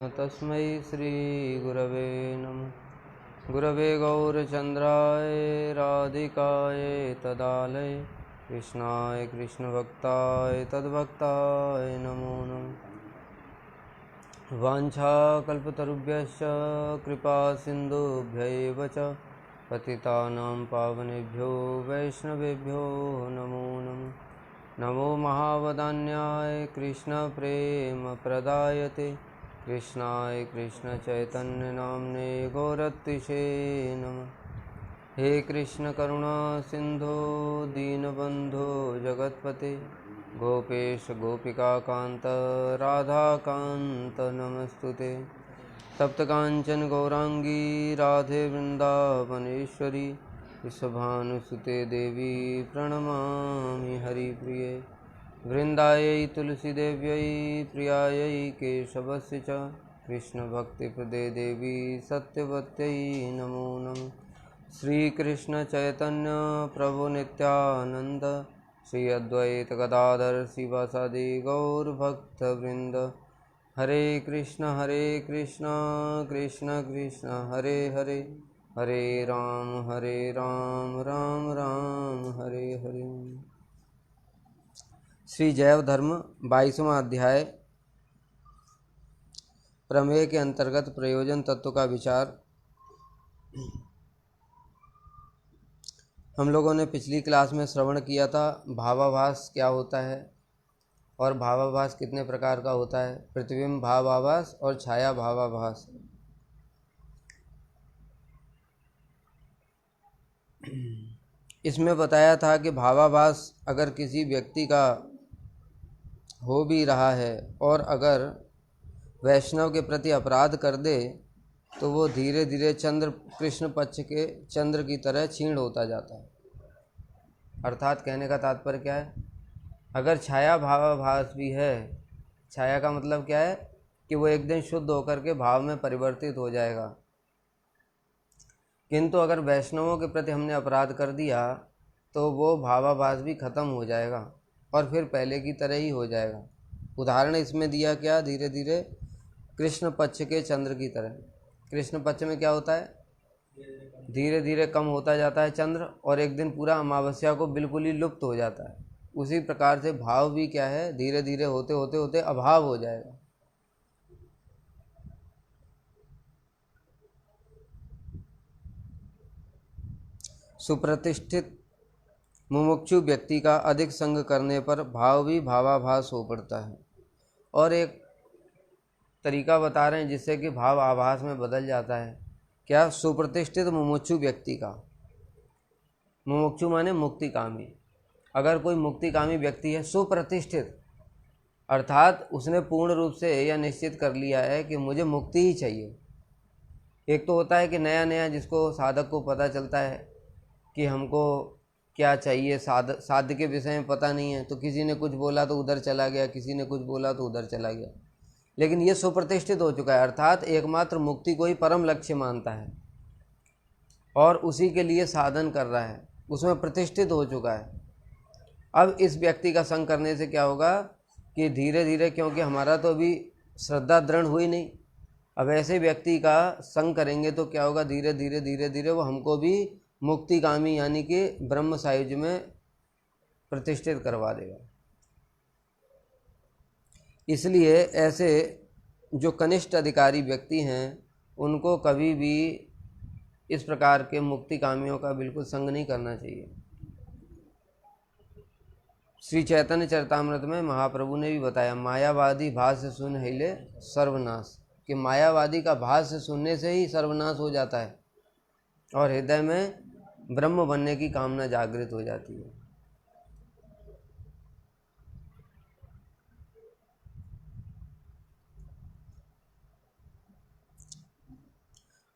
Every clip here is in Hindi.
तस्मै श्रीगुरवे नमः। गुरवे गौरचन्द्राय राधिकाय तदालय कृष्णाय कृष्णभक्ताय तद्भक्ताय नमो नमः। वाञ्छाकल्पतरुभ्यश्च कृपासिन्धुभ्यैव च पतितानां पावनेभ्यो वैष्णवेभ्यो नमो नमः। नमो महावदान्याय कृष्णप्रेमप्रदायते कृष्णाय कृष्णचैतन्यनाम्ने गौरत्विषे नमः। हे कृष्ण करुणा सिंधो दीनबंधो जगत्पते गोपेश गोपिकाकांत राधाकांत नमस्तुते। तप्तकांचन गौरांगी राधे वृंदावनेश्वरी वृषभानुसुते देवी प्रणमामि हरिप्रिये। वृंदायै तुलसीदेव्यै प्रियायै केशवस्य च कृष्णभक्तिप्रदे देवी सत्यवत्यै नमो नमः। श्रीकृष्ण चैतन्य प्रभु नित्यानंद श्री अद्वैत गदाधर शिवासादि गौरभक्तवृंद। हरे कृष्ण कृष्ण कृष्ण हरे हरे हरे राम राम राम हरे हरे। श्री जैव धर्म 22वां अध्याय प्रमेय के अंतर्गत प्रयोजन तत्व का विचार। हम लोगों ने पिछली क्लास में श्रवण किया था भावाभास क्या होता है और भावाभास कितने प्रकार का होता है, प्रतिबिंब भावाभास और छाया भावाभास। इसमें बताया था कि भावाभास अगर किसी व्यक्ति का हो भी रहा है और अगर वैष्णव के प्रति अपराध कर दे तो वो धीरे धीरे चंद्र कृष्ण पक्ष के चंद्र की तरह क्षीण होता जाता है। अर्थात कहने का तात्पर्य क्या है, अगर छाया भावाभास भी है, छाया का मतलब क्या है कि वो एक दिन शुद्ध होकर के भाव में परिवर्तित हो जाएगा, किंतु अगर वैष्णवों के प्रति हमने अपराध कर दिया तो वो भावाभास भी खत्म हो जाएगा और फिर पहले की तरह ही हो जाएगा। उदाहरण इसमें दिया क्या, धीरे धीरे कृष्ण पक्ष के चंद्र की तरह। कृष्ण पक्ष में क्या होता है, धीरे धीरे कम होता जाता है चंद्र और एक दिन पूरा अमावस्या को बिल्कुल ही लुप्त हो जाता है। उसी प्रकार से भाव भी क्या है, धीरे धीरे होते होते होते अभाव हो जाएगा। सुप्रतिष्ठित मुमुक्षु व्यक्ति का अधिक संग करने पर भाव भी भावाभास हो पड़ता है। और एक तरीका बता रहे हैं जिससे कि भाव आभास में बदल जाता है। क्या, सुप्रतिष्ठित मुमुक्षु व्यक्ति का, मुमुक्षु माने मुक्तिकामी। अगर कोई मुक्तिकामी व्यक्ति है सुप्रतिष्ठित, अर्थात उसने पूर्ण रूप से यह निश्चित कर लिया है कि मुझे मुक्ति ही चाहिए। एक तो होता है कि नया नया जिसको साधक को पता चलता है कि हमको क्या चाहिए, साध्य के विषय में पता नहीं है, तो किसी ने कुछ बोला तो उधर चला गया, किसी ने कुछ बोला तो उधर चला गया। लेकिन ये सुप्रतिष्ठित हो चुका है, अर्थात एकमात्र मुक्ति को ही परम लक्ष्य मानता है और उसी के लिए साधन कर रहा है, उसमें प्रतिष्ठित हो चुका है। अब इस व्यक्ति का संग करने से क्या होगा कि धीरे धीरे, क्योंकि हमारा तो अभी श्रद्धा दृढ़ हुई नहीं, अब ऐसे व्यक्ति का संग करेंगे तो क्या होगा, धीरे धीरे धीरे धीरे वो हमको भी मुक्तिकामी यानी कि ब्रह्म सायुज्य में प्रतिष्ठित करवा देगा। इसलिए ऐसे जो कनिष्ठ अधिकारी व्यक्ति हैं उनको कभी भी इस प्रकार के मुक्तिकामियों का बिल्कुल संग नहीं करना चाहिए। श्री चैतन्य चरितामृत में महाप्रभु ने भी बताया, मायावादी भाष्य सुन हिले सर्वनाश, कि मायावादी का भाष्य सुनने से ही सर्वनाश हो जाता है और हृदय में ब्रह्म बनने की कामना जागृत हो जाती है।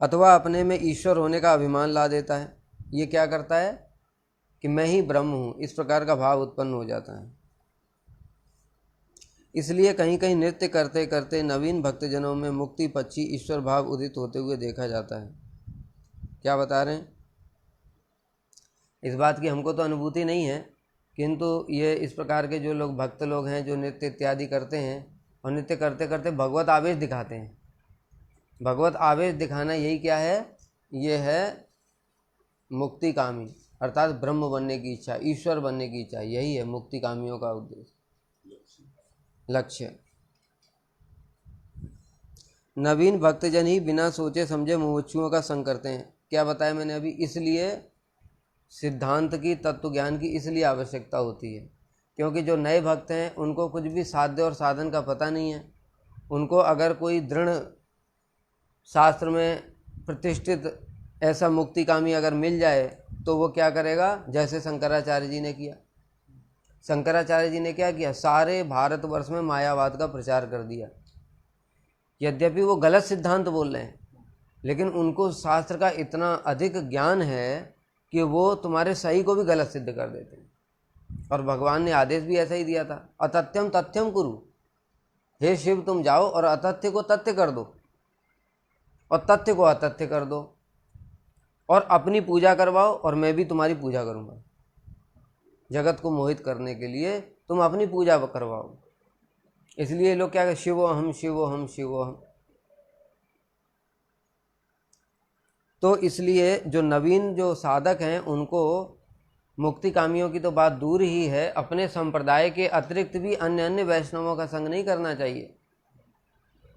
अथवा अपने में ईश्वर होने का अभिमान ला देता है। ये क्या करता है कि मैं ही ब्रह्म हूँ, इस प्रकार का भाव उत्पन्न हो जाता है। इसलिए कहीं कहीं नृत्य करते करते नवीन भक्तजनों में मुक्ति पक्षी ईश्वर भाव उदित होते हुए देखा जाता है। क्या बता रहे हैं, इस बात की हमको तो अनुभूति नहीं है, किंतु ये इस प्रकार के जो लोग भक्त लोग हैं जो नृत्य इत्यादि करते हैं और नृत्य करते करते भगवत आवेश दिखाते हैं, भगवत आवेश दिखाना यही क्या है, ये है मुक्ति कामी, अर्थात ब्रह्म बनने की इच्छा, ईश्वर बनने की इच्छा, यही है मुक्ति कामियों का उद्देश्य, लक्ष्य। नवीन भक्तजन ही बिना सोचे समझे मुमुक्षुओं का संग करते हैं। क्या बताया मैंने अभी, इसलिए सिद्धांत की, तत्व ज्ञान की इसलिए आवश्यकता होती है, क्योंकि जो नए भक्त हैं उनको कुछ भी साध्य और साधन का पता नहीं है। उनको अगर कोई दृढ़ शास्त्र में प्रतिष्ठित ऐसा मुक्तिकामी अगर मिल जाए तो वो क्या करेगा, जैसे शंकराचार्य जी ने किया। शंकराचार्य जी ने क्या किया, सारे भारतवर्ष में मायावाद का प्रचार कर दिया। यद्यपि वो गलत सिद्धांत बोल रहे हैं, लेकिन उनको शास्त्र का इतना अधिक ज्ञान है कि वो तुम्हारे सही को भी गलत सिद्ध कर देते हैं। और भगवान ने आदेश भी ऐसा ही दिया था, अतथ्यम तथ्यम कुरु, हे शिव तुम जाओ और अतथ्य को तथ्य कर दो और तथ्य को अतथ्य कर दो, और अपनी पूजा करवाओ और मैं भी तुम्हारी पूजा करूँगा। जगत को मोहित करने के लिए तुम अपनी पूजा करवाओ। इसलिए लोग क्या, शिवोहम शिवोहम शिवोहम। तो इसलिए जो नवीन जो साधक हैं उनको मुक्ति कामियों की तो बात दूर ही है, अपने संप्रदाय के अतिरिक्त भी अन्य अन्य वैष्णवों का संग नहीं करना चाहिए।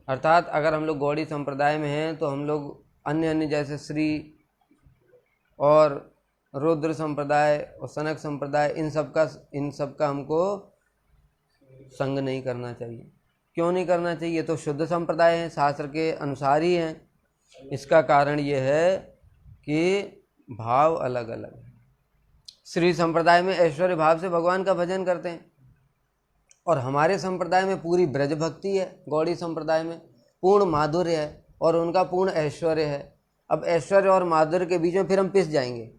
अर्थात अगर हम लोग गौड़ी संप्रदाय में हैं तो हम लोग अन्य अन्य जैसे श्री और रुद्र संप्रदाय और सनक संप्रदाय, इन सब का हमको संग नहीं करना चाहिए। क्यों नहीं करना चाहिए, तो शुद्ध संप्रदाय हैं, शास्त्र के अनुसार ही हैं। इसका कारण ये है कि भाव अलग अलग है। श्री संप्रदाय में ऐश्वर्य भाव से भगवान का भजन करते हैं, और हमारे संप्रदाय में पूरी ब्रज भक्ति है। गौड़ी संप्रदाय में पूर्ण माधुर्य है और उनका पूर्ण ऐश्वर्य है। अब ऐश्वर्य और माधुर्य के बीच में फिर हम पिस जाएंगे।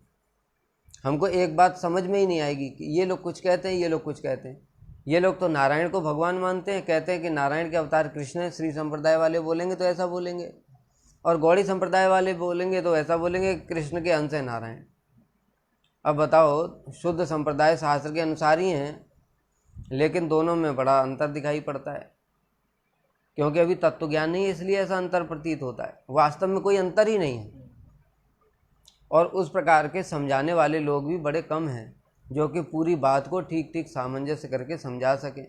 हमको एक बात समझ में ही नहीं आएगी कि ये लोग कुछ कहते हैं, ये लोग कुछ कहते हैं। ये लोग तो नारायण को भगवान मानते हैं, कहते हैं कि नारायण के अवतार कृष्ण है। श्री संप्रदाय वाले बोलेंगे तो ऐसा बोलेंगे, और गौड़ी संप्रदाय वाले बोलेंगे तो ऐसा बोलेंगे कृष्ण के अंश है नारायण। अब बताओ, शुद्ध संप्रदाय शास्त्र के अनुसार ही हैं, लेकिन दोनों में बड़ा अंतर दिखाई पड़ता है, क्योंकि अभी तत्व ज्ञान नहीं है, इसलिए ऐसा अंतर प्रतीत होता है। वास्तव में कोई अंतर ही नहीं है, और उस प्रकार के समझाने वाले लोग भी बड़े कम हैं जो कि पूरी बात को ठीक ठीक सामंजस्य करके समझा सकें।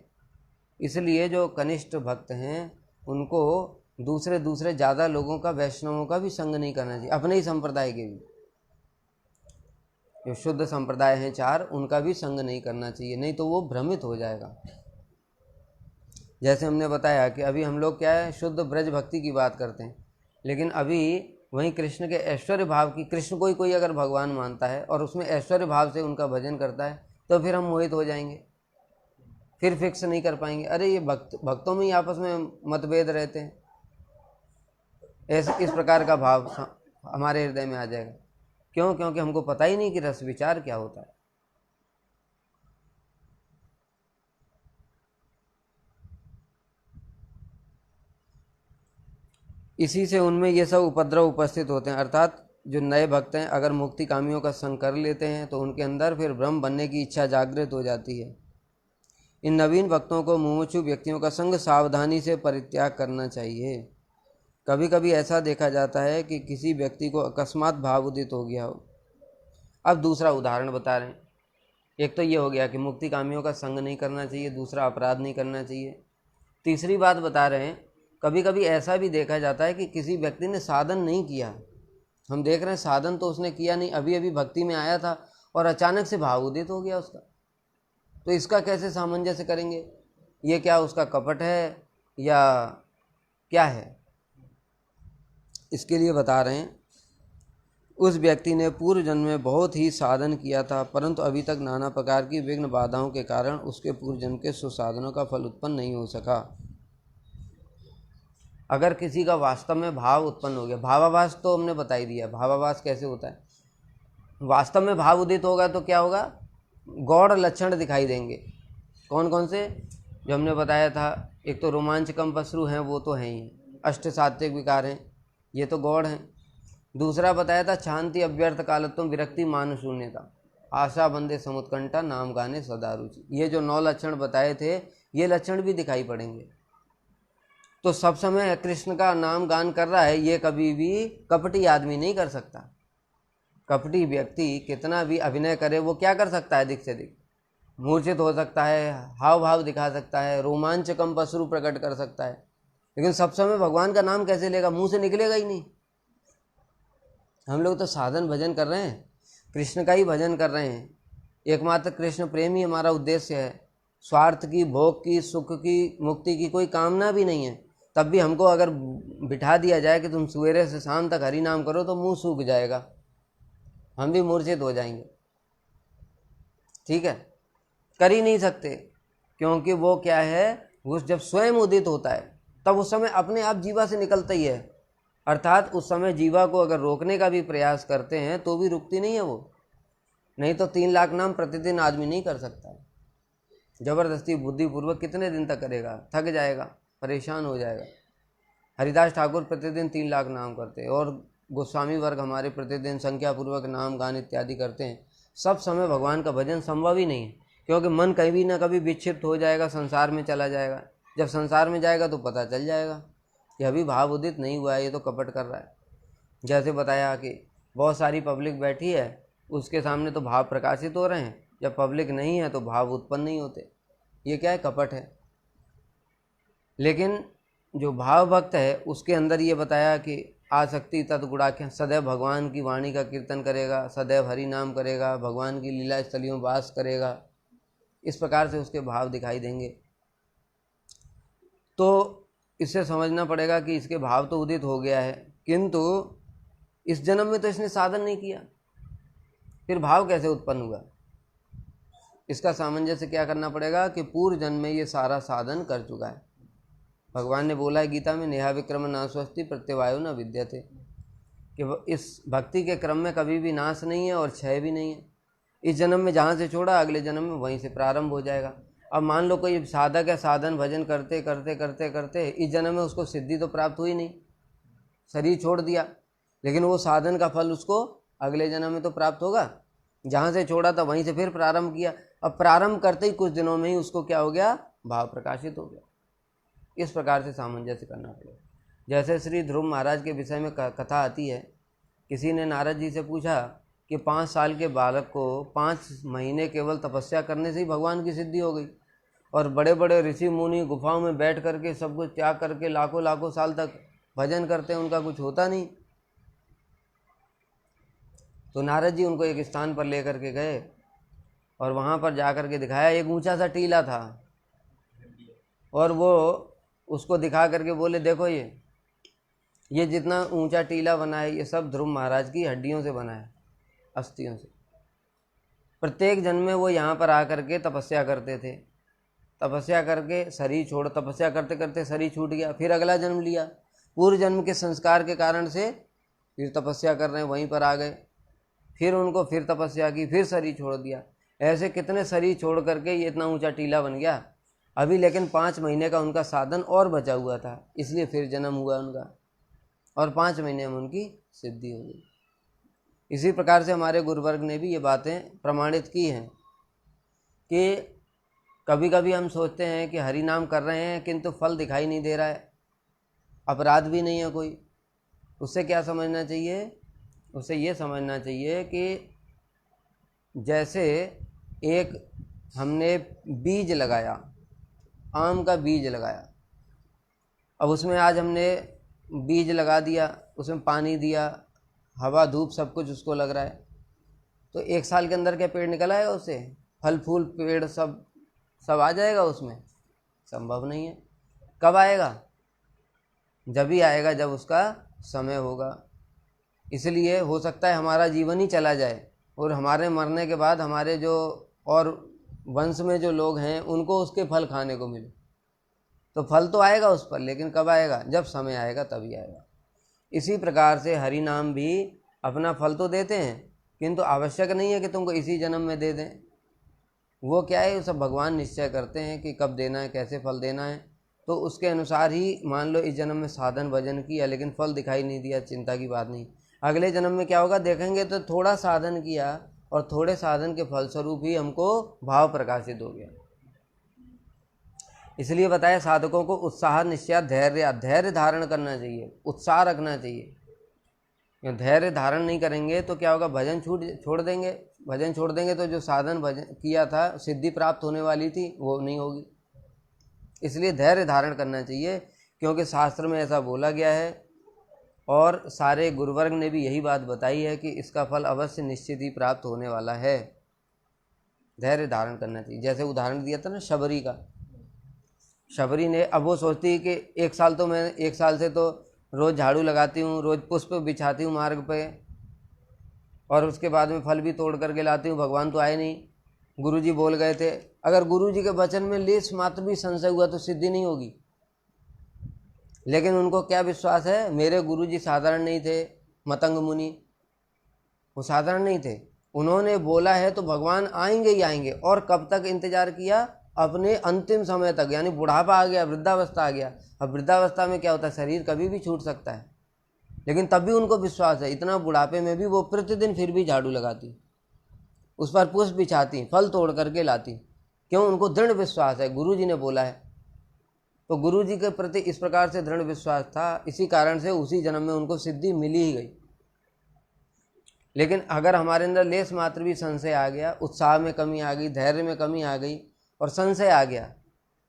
इसलिए जो कनिष्ठ भक्त हैं उनको दूसरे ज़्यादा लोगों का, वैष्णवों का भी संग नहीं करना चाहिए, अपने ही संप्रदाय के भी जो शुद्ध संप्रदाय हैं चार, उनका भी संग नहीं करना चाहिए, नहीं तो वो भ्रमित हो जाएगा। जैसे हमने बताया कि अभी हम लोग क्या है, शुद्ध ब्रज भक्ति की बात करते हैं, लेकिन अभी वहीं कृष्ण के ऐश्वर्य भाव की, कृष्ण को ही कोई अगर भगवान मानता है और उसमें ऐश्वर्य भाव से उनका भजन करता है तो फिर हम मोहित हो जाएंगे, फिर फिक्स नहीं कर पाएंगे। अरे ये भक्तों में ही आपस में मतभेद रहते हैं, इस प्रकार का भाव हमारे हृदय में आ जाएगा। क्यों? क्योंकि हमको पता ही नहीं कि रस विचार क्या होता है। इसी से उनमें ये सब उपद्रव उपस्थित होते हैं। अर्थात जो नए भक्त हैं अगर मुक्ति कामियों का संग कर लेते हैं तो उनके अंदर फिर ब्रह्म बनने की इच्छा जागृत हो जाती है। इन नवीन भक्तों को मुमुक्षु व्यक्तियों का संग सावधानी से परित्याग करना चाहिए। कभी कभी ऐसा देखा जाता है कि किसी व्यक्ति को अकस्मात भाव उदित हो गया हो। अब दूसरा उदाहरण बता रहे हैं। एक तो ये हो गया कि मुक्ति कामियों का संग नहीं करना चाहिए, दूसरा अपराध नहीं करना चाहिए। तीसरी बात बता रहे हैं, कभी कभी ऐसा भी देखा जाता है कि किसी व्यक्ति ने साधन नहीं किया, हम देख रहे हैं साधन तो उसने किया नहीं, अभी अभी भक्ति में आया था और अचानक से भाव उदित हो गया उसका। तो इसका कैसे सामंजस्य करेंगे? ये क्या उसका कपट है या क्या है? इसके लिए बता रहे हैं, उस व्यक्ति ने पूर्व जन्म में बहुत ही साधन किया था, परंतु अभी तक नाना प्रकार की विघ्न बाधाओं के कारण उसके पूर्व जन्म के सुसाधनों का फल उत्पन्न नहीं हो सका। अगर किसी का वास्तव में भाव उत्पन्न हो गया, भावाभास तो हमने बता ही दिया, भावाभास कैसे होता है। वास्तव में भाव उदित होगा तो क्या होगा? गौड़ लक्षण दिखाई देंगे। कौन कौन से? जो हमने बताया था, एक तो रोमांचकम पशु हैं, वो तो हैं ही, अष्ट सात्विक विकार हैं, ये तो गौड़ हैं। दूसरा बताया था शांति, अव्यर्थ कालत्व, विरक्ति, मान शून्यता, आशा, बंदे, समुत्कंठा, नाम गाने, सदा रुचि। ये जो 9 लक्षण बताए थे, ये लक्षण भी दिखाई पड़ेंगे। तो सब समय कृष्ण का नाम गान कर रहा है, ये कभी भी कपटी आदमी नहीं कर सकता। कपटी व्यक्ति कितना भी अभिनय करे वो क्या कर सकता है, अधिक से अधिक मूर्छित हो सकता है, हाव भाव दिखा सकता है, रोमांच कम पशु प्रकट कर सकता है, लेकिन सब समय भगवान का नाम कैसे लेगा, मुंह से निकलेगा ही नहीं। हम लोग तो साधन भजन कर रहे हैं, कृष्ण का ही भजन कर रहे हैं, एकमात्र कृष्ण प्रेम ही हमारा उद्देश्य है। स्वार्थ की, भोग की, सुख की, मुक्ति की कोई कामना भी नहीं है। तब भी हमको अगर बिठा दिया जाए कि तुम सवेरे से शाम तक हरि नाम करो, तो मुंह सूख जाएगा, हम भी मूर्छित हो जाएंगे। ठीक है, कर ही नहीं सकते, क्योंकि वो क्या है, वो जब स्वयं उदित होता है तब उस समय अपने आप जीवा से निकलता ही है। अर्थात उस समय जीवा को अगर रोकने का भी प्रयास करते हैं तो भी रुकती नहीं है वो। नहीं तो 3 लाख नाम प्रतिदिन आदमी नहीं कर सकता है। जबरदस्ती बुद्धिपूर्वक कितने दिन तक करेगा, थक जाएगा, परेशान हो जाएगा। हरिदास ठाकुर प्रतिदिन 3 लाख नाम करते हैं, और गोस्वामी वर्ग हमारे प्रतिदिन संख्यापूर्वक नाम गान इत्यादि करते हैं। सब समय भगवान का भजन संभव ही नहीं है, क्योंकि मन कभी ना कभी विक्षिप्त हो जाएगा, संसार में चला जाएगा। जब संसार में जाएगा तो पता चल जाएगा कि अभी भाव उदित नहीं हुआ है, ये तो कपट कर रहा है। जैसे बताया कि बहुत सारी पब्लिक बैठी है, उसके सामने तो भाव प्रकाशित हो रहे हैं, जब पब्लिक नहीं है तो भाव उत्पन्न नहीं होते। ये क्या है, कपट है। लेकिन जो भाव भक्त है उसके अंदर ये बताया कि आसक्ति तत्गुणाख्य, सदैव भगवान की वाणी का कीर्तन करेगा, सदैव हरि नाम करेगा, भगवान की लीला स्थलियों वास करेगा, इस प्रकार से उसके भाव दिखाई देंगे। तो इससे समझना पड़ेगा कि इसके भाव तो उदित हो गया है, किंतु इस जन्म में तो इसने साधन नहीं किया, फिर भाव कैसे उत्पन्न हुआ। इसका सामंजस्य क्या करना पड़ेगा कि पूर्व जन्म में ये सारा साधन कर चुका है। भगवान ने बोला है गीता में, नेहा विक्रम नास्वस्ति प्रत्यवायो न विद्यते, कि इस भक्ति के क्रम में कभी भी नाश नहीं है और क्षय भी नहीं है। इस जन्म में जहाँ से छोड़ा अगले जन्म में वहीं से प्रारंभ हो जाएगा। अब मान लो कोई साधक है, साधन भजन करते करते करते करते इस जन्म में उसको सिद्धि तो प्राप्त हुई नहीं, शरीर छोड़ दिया, लेकिन वो साधन का फल उसको अगले जन्म में तो प्राप्त होगा। जहाँ से छोड़ा था वहीं से फिर प्रारंभ किया, अब प्रारंभ करते ही कुछ दिनों में ही उसको क्या हो गया, भाव प्रकाशित हो गया। इस प्रकार से सामंजस्य करना पड़ेगा। जैसे श्री ध्रुव महाराज के विषय में कथा आती है, किसी ने नारद जी से पूछा कि 5 साल के बालक को 5 महीने केवल तपस्या करने से ही भगवान की सिद्धि हो गई, और बड़े बड़े ऋषि मुनि गुफाओं में बैठ करके सब कुछ त्याग करके लाखों लाखों साल तक भजन करते हैं, उनका कुछ होता नहीं। तो नारद जी उनको एक स्थान पर लेकर के गए और वहाँ पर जा कर के दिखाया, एक ऊंचा सा टीला था, और वो उसको दिखा करके बोले देखो ये जितना ऊंचा टीला बना है ये सब ध्रुव महाराज की हड्डियों से बना है, अस्थियों से। प्रत्येक जन्म में वो यहाँ पर आकर के तपस्या करते थे, तपस्या करके शरीर छोड़, तपस्या करते करते शरीर छूट गया, फिर अगला जन्म लिया, पूर्व जन्म के संस्कार के कारण से फिर तपस्या कर रहे हैं, वहीं पर आ गए, फिर उनको फिर तपस्या की, फिर शरीर छोड़ दिया। ऐसे कितने शरीर छोड़ करके ये इतना ऊंचा टीला बन गया। अभी लेकिन 5 महीने का उनका साधन और बचा हुआ था, इसलिए फिर जन्म हुआ उनका, और 5 महीने में उनकी सिद्धि हो गई। इसी प्रकार से हमारे गुरुवर्ग ने भी ये बातें प्रमाणित की हैं कि कभी कभी हम सोचते हैं कि हरि नाम कर रहे हैं किंतु फल दिखाई नहीं दे रहा है, अपराध भी नहीं है कोई। उससे क्या समझना चाहिए, उससे ये समझना चाहिए कि जैसे एक हमने बीज लगाया, आम का बीज लगाया, अब उसमें आज हमने बीज लगा दिया, उसमें पानी दिया, हवा धूप सब कुछ उसको लग रहा है, तो 1 साल के अंदर क्या पेड़ निकल आएगा उससे, फल फूल पेड़ सब आ जाएगा उसमें? संभव नहीं है। कब आएगा? जब ही आएगा जब उसका समय होगा। इसलिए हो सकता है हमारा जीवन ही चला जाए और हमारे मरने के बाद हमारे जो और वंश में जो लोग हैं उनको उसके फल खाने को मिले, तो फल तो आएगा उस पर, लेकिन कब आएगा? जब समय आएगा तभी आएगा। इसी प्रकार से हरि नाम भी अपना फल तो देते हैं, किंतु आवश्यक नहीं है कि तुमको इसी जन्म में दे दें। वो क्या है, सब भगवान निश्चय करते हैं कि कब देना है, कैसे फल देना है, तो उसके अनुसार ही मान लो इस जन्म में साधन भजन किया लेकिन फल दिखाई नहीं दिया, चिंता की बात नहीं। अगले जन्म में क्या होगा देखेंगे तो थोड़ा साधन किया और थोड़े साधन के फलस्वरूप ही हमको भाव प्रकाशित हो गया। इसलिए बताया साधकों को उत्साह, निश्चय, धैर्य धारण करना चाहिए, उत्साह रखना चाहिए। धैर्य धारण नहीं करेंगे तो क्या होगा, भजन छोड़ देंगे। भजन छोड़ देंगे तो जो साधन भजन किया था, सिद्धि प्राप्त होने वाली थी, वो नहीं होगी। इसलिए धैर्य धारण करना चाहिए, क्योंकि शास्त्र में ऐसा बोला गया है और सारे गुरुवर्ग ने भी यही बात बताई है कि इसका फल अवश्य निश्चित ही प्राप्त होने वाला है। धैर्य धारण करना चाहिए। जैसे उदाहरण दिया था ना शबरी का, शबरी ने, अब वो सोचती है कि एक साल से तो रोज़ झाड़ू लगाती हूँ, रोज़ पुष्प बिछाती हूँ मार्ग पे, और उसके बाद में फल भी तोड़ करके लाती हूँ, भगवान तो आए नहीं, गुरुजी बोल गए थे। अगर गुरुजी के वचन में लेश मात्र भी संशय हुआ तो सिद्धि नहीं होगी। लेकिन उनको क्या विश्वास है, मेरे गुरुजी साधारण नहीं थे, मतंग मुनि वो साधारण नहीं थे, उन्होंने बोला है तो भगवान आएंगे ही आएंगे। और कब तक इंतजार किया, अपने अंतिम समय तक, यानी बुढ़ापा आ गया, वृद्धावस्था आ गया। अब वृद्धावस्था में क्या होता है, शरीर कभी भी छूट सकता है, लेकिन तब भी उनको विश्वास है, इतना बुढ़ापे में भी वो प्रतिदिन फिर भी झाड़ू लगाती, उस पर पुष्प बिछाती, फल तोड़ करके लाती। क्यों, उनको दृढ़ विश्वास है, गुरुजी ने बोला है। तो गुरुजी के प्रति इस प्रकार से दृढ़ विश्वास था, इसी कारण से उसी जन्म में उनको सिद्धि मिली ही गई। लेकिन अगर हमारे अंदर लेस मात्र भी संशय आ गया, उत्साह में कमी आ गई, धैर्य में कमी आ गई और संशय आ गया,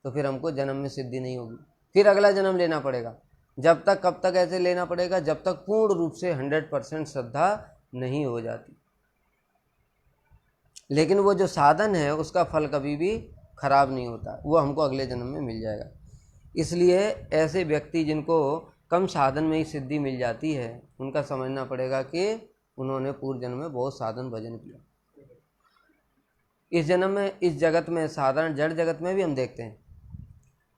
तो फिर हमको जन्म में सिद्धि नहीं होगी, फिर अगला जन्म लेना पड़ेगा। जब तक, कब तक ऐसे लेना पड़ेगा, जब तक पूर्ण रूप से 100% श्रद्धा नहीं हो जाती। लेकिन वो जो साधन है उसका फल कभी भी खराब नहीं होता, वो हमको अगले जन्म में मिल जाएगा। इसलिए ऐसे व्यक्ति जिनको कम साधन में ही सिद्धि मिल जाती है, उनका समझना पड़ेगा कि उन्होंने पूर्व जन्म में बहुत साधन भजन किया। इस जन्म में, इस जगत में, साधारण जड़ जगत में भी हम देखते हैं,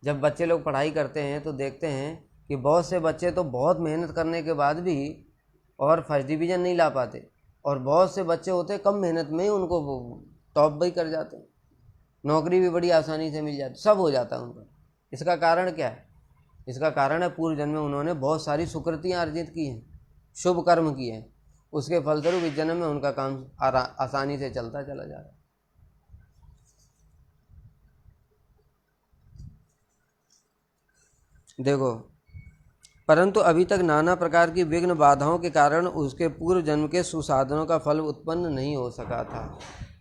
जब बच्चे लोग पढ़ाई करते हैं तो देखते हैं कि बहुत से बच्चे तो बहुत मेहनत करने के बाद भी और फर्स्ट डिवीज़न नहीं ला पाते, और बहुत से बच्चे होते कम मेहनत में ही उनको टॉप भी कर जाते हैं, नौकरी भी बड़ी आसानी से मिल जाती, सब हो जाता है उनका। इसका कारण क्या है, इसका कारण है पूर्व जन्म में उन्होंने बहुत सारी सुकृतियाँ अर्जित की हैं, शुभ कर्म किए हैं, उसके फलस्वरूप इस जन्म में उनका काम आसानी से चलता चला जा रहा है। देखो, परंतु अभी तक नाना प्रकार की विघ्न बाधाओं के कारण उसके पूर्व जन्म के सुसाधनों का फल उत्पन्न नहीं हो सका था।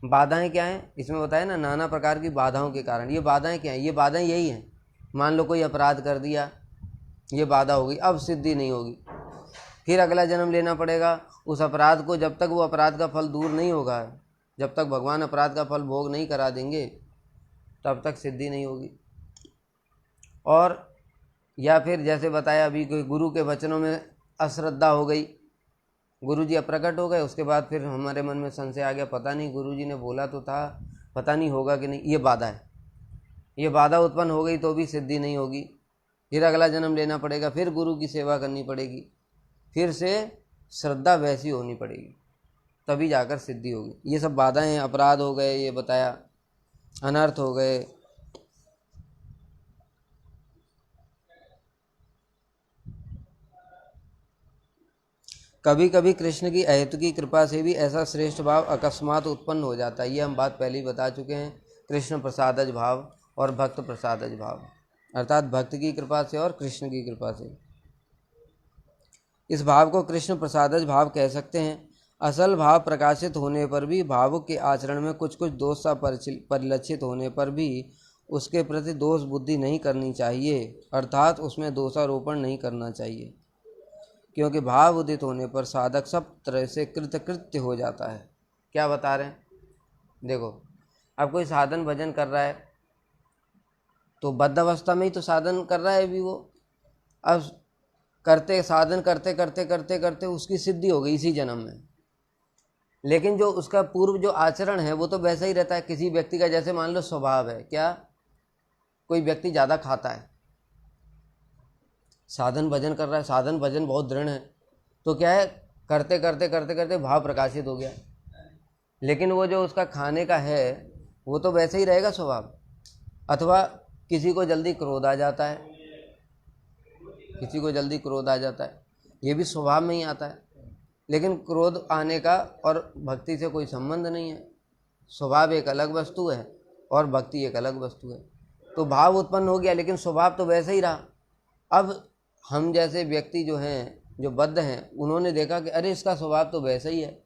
बाधाएं क्या हैं, इसमें बताया ना, नाना प्रकार की बाधाओं के कारण। ये बाधाएं क्या हैं, ये बाधाएं यही हैं, मान लो कोई अपराध कर दिया, ये बाधा होगी, अब सिद्धि नहीं होगी, फिर अगला जन्म लेना पड़ेगा। उस अपराध को, जब तक वो अपराध का फल दूर नहीं होगा, जब तक भगवान अपराध का फल भोग नहीं करा देंगे, तब तक सिद्धि नहीं होगी। और या फिर जैसे बताया अभी, कोई गुरु के वचनों में अश्रद्धा हो गई, गुरुजी अप्रकट हो गए, उसके बाद फिर हमारे मन में संशय आ गया, पता नहीं गुरुजी ने बोला तो था, पता नहीं होगा कि नहीं, ये बाधा है। ये बाधा उत्पन्न हो गई तो भी सिद्धि नहीं होगी, फिर अगला जन्म लेना पड़ेगा, फिर गुरु की सेवा करनी पड़ेगी, फिर से श्रद्धा वैसी होनी पड़ेगी, तभी जाकर सिद्धि होगी। ये सब बाधाएं हैं, अपराध हो गए, ये बताया, अनर्थ हो गए। कभी कभी कृष्ण की अहेतुकी कृपा से भी ऐसा श्रेष्ठ भाव अकस्मात उत्पन्न हो जाता है। ये हम बात पहले ही बता चुके हैं, कृष्ण प्रसादज भाव और भक्त प्रसादज भाव, अर्थात भक्त की कृपा से और कृष्ण की कृपा से। इस भाव को कृष्ण प्रसादज भाव कह सकते हैं। असल भाव प्रकाशित होने पर भी, भावुक के आचरण में कुछ कुछ दोष सा परिलक्षित होने पर भी उसके प्रति दोष बुद्धि नहीं करनी चाहिए, अर्थात उसमें दोषारोपण नहीं करना चाहिए, क्योंकि भाव उदित होने पर साधक सब तरह से कृतकृत्य हो जाता है। क्या बता रहे हैं, देखो, अब कोई साधन भजन कर रहा है तो बद्ध अवस्था में ही तो साधन कर रहा है अभी वो, अब साधन करते करते करते करते उसकी सिद्धि हो गई इसी जन्म में, लेकिन जो उसका पूर्व जो आचरण है वो तो वैसा ही रहता है। किसी व्यक्ति का जैसे मान लो स्वभाव है, क्या, कोई व्यक्ति ज़्यादा खाता है, साधन भजन कर रहा है, साधन भजन बहुत दृढ़ है, तो क्या है, करते करते करते करते भाव प्रकाशित हो गया, लेकिन वो जो उसका खाने का है वो तो वैसे ही रहेगा स्वभाव। अथवा किसी को जल्दी क्रोध आ जाता है, किसी को जल्दी क्रोध आ जाता है, ये भी स्वभाव में ही आता है, लेकिन क्रोध आने का और भक्ति से कोई संबंध नहीं है। स्वभाव एक अलग वस्तु है और भक्ति एक अलग वस्तु है। तो भाव उत्पन्न हो गया, लेकिन स्वभाव तो वैसे ही रहा। अब हम जैसे व्यक्ति जो हैं, जो बद्ध हैं, उन्होंने देखा कि अरे इसका स्वभाव तो वैसा ही है,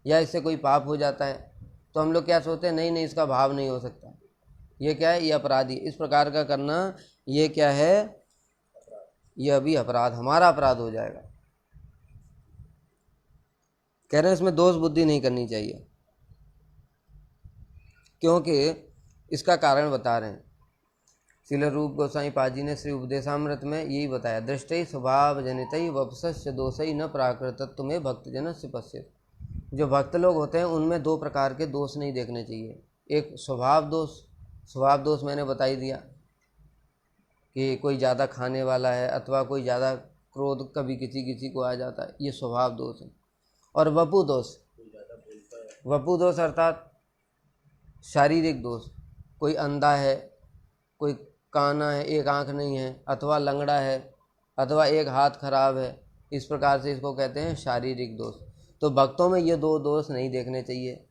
या इससे कोई पाप हो जाता है, तो हम लोग क्या सोचते हैं, नहीं नहीं इसका भाव नहीं हो सकता, ये क्या है, ये अपराधी। इस प्रकार का करना ये क्या है, ये अभी अपराध, हमारा अपराध हो जाएगा। कह रहे हैं इसमें दोष बुद्धि नहीं करनी चाहिए, क्योंकि इसका कारण बता रहे हैं। श्रील रूप गोस्वामी पाजी ने श्री उपदेशामृत में यही बताया, दृष्टि स्वभाव जनित वपस्य दोषई न प्राकृतत्व में भक्तजन से पश्चित। जो भक्त लोग होते हैं उनमें दो प्रकार के दोष नहीं देखने चाहिए। एक स्वभाव दोष, स्वभाव दोष मैंने बता ही दिया कि कोई ज़्यादा खाने वाला है अथवा कोई ज़्यादा क्रोध कभी किसी किसी को आ जाता है, ये स्वभाव दोष है। और वपु दोष, वपु दोष अर्थात शारीरिक दोष, कोई अंधा है, कोई काना है, एक आंख नहीं है, अथवा लंगड़ा है, अथवा एक हाथ खराब है, इस प्रकार से इसको कहते हैं शारीरिक दोष। तो भक्तों में ये दो दोष नहीं देखने चाहिए।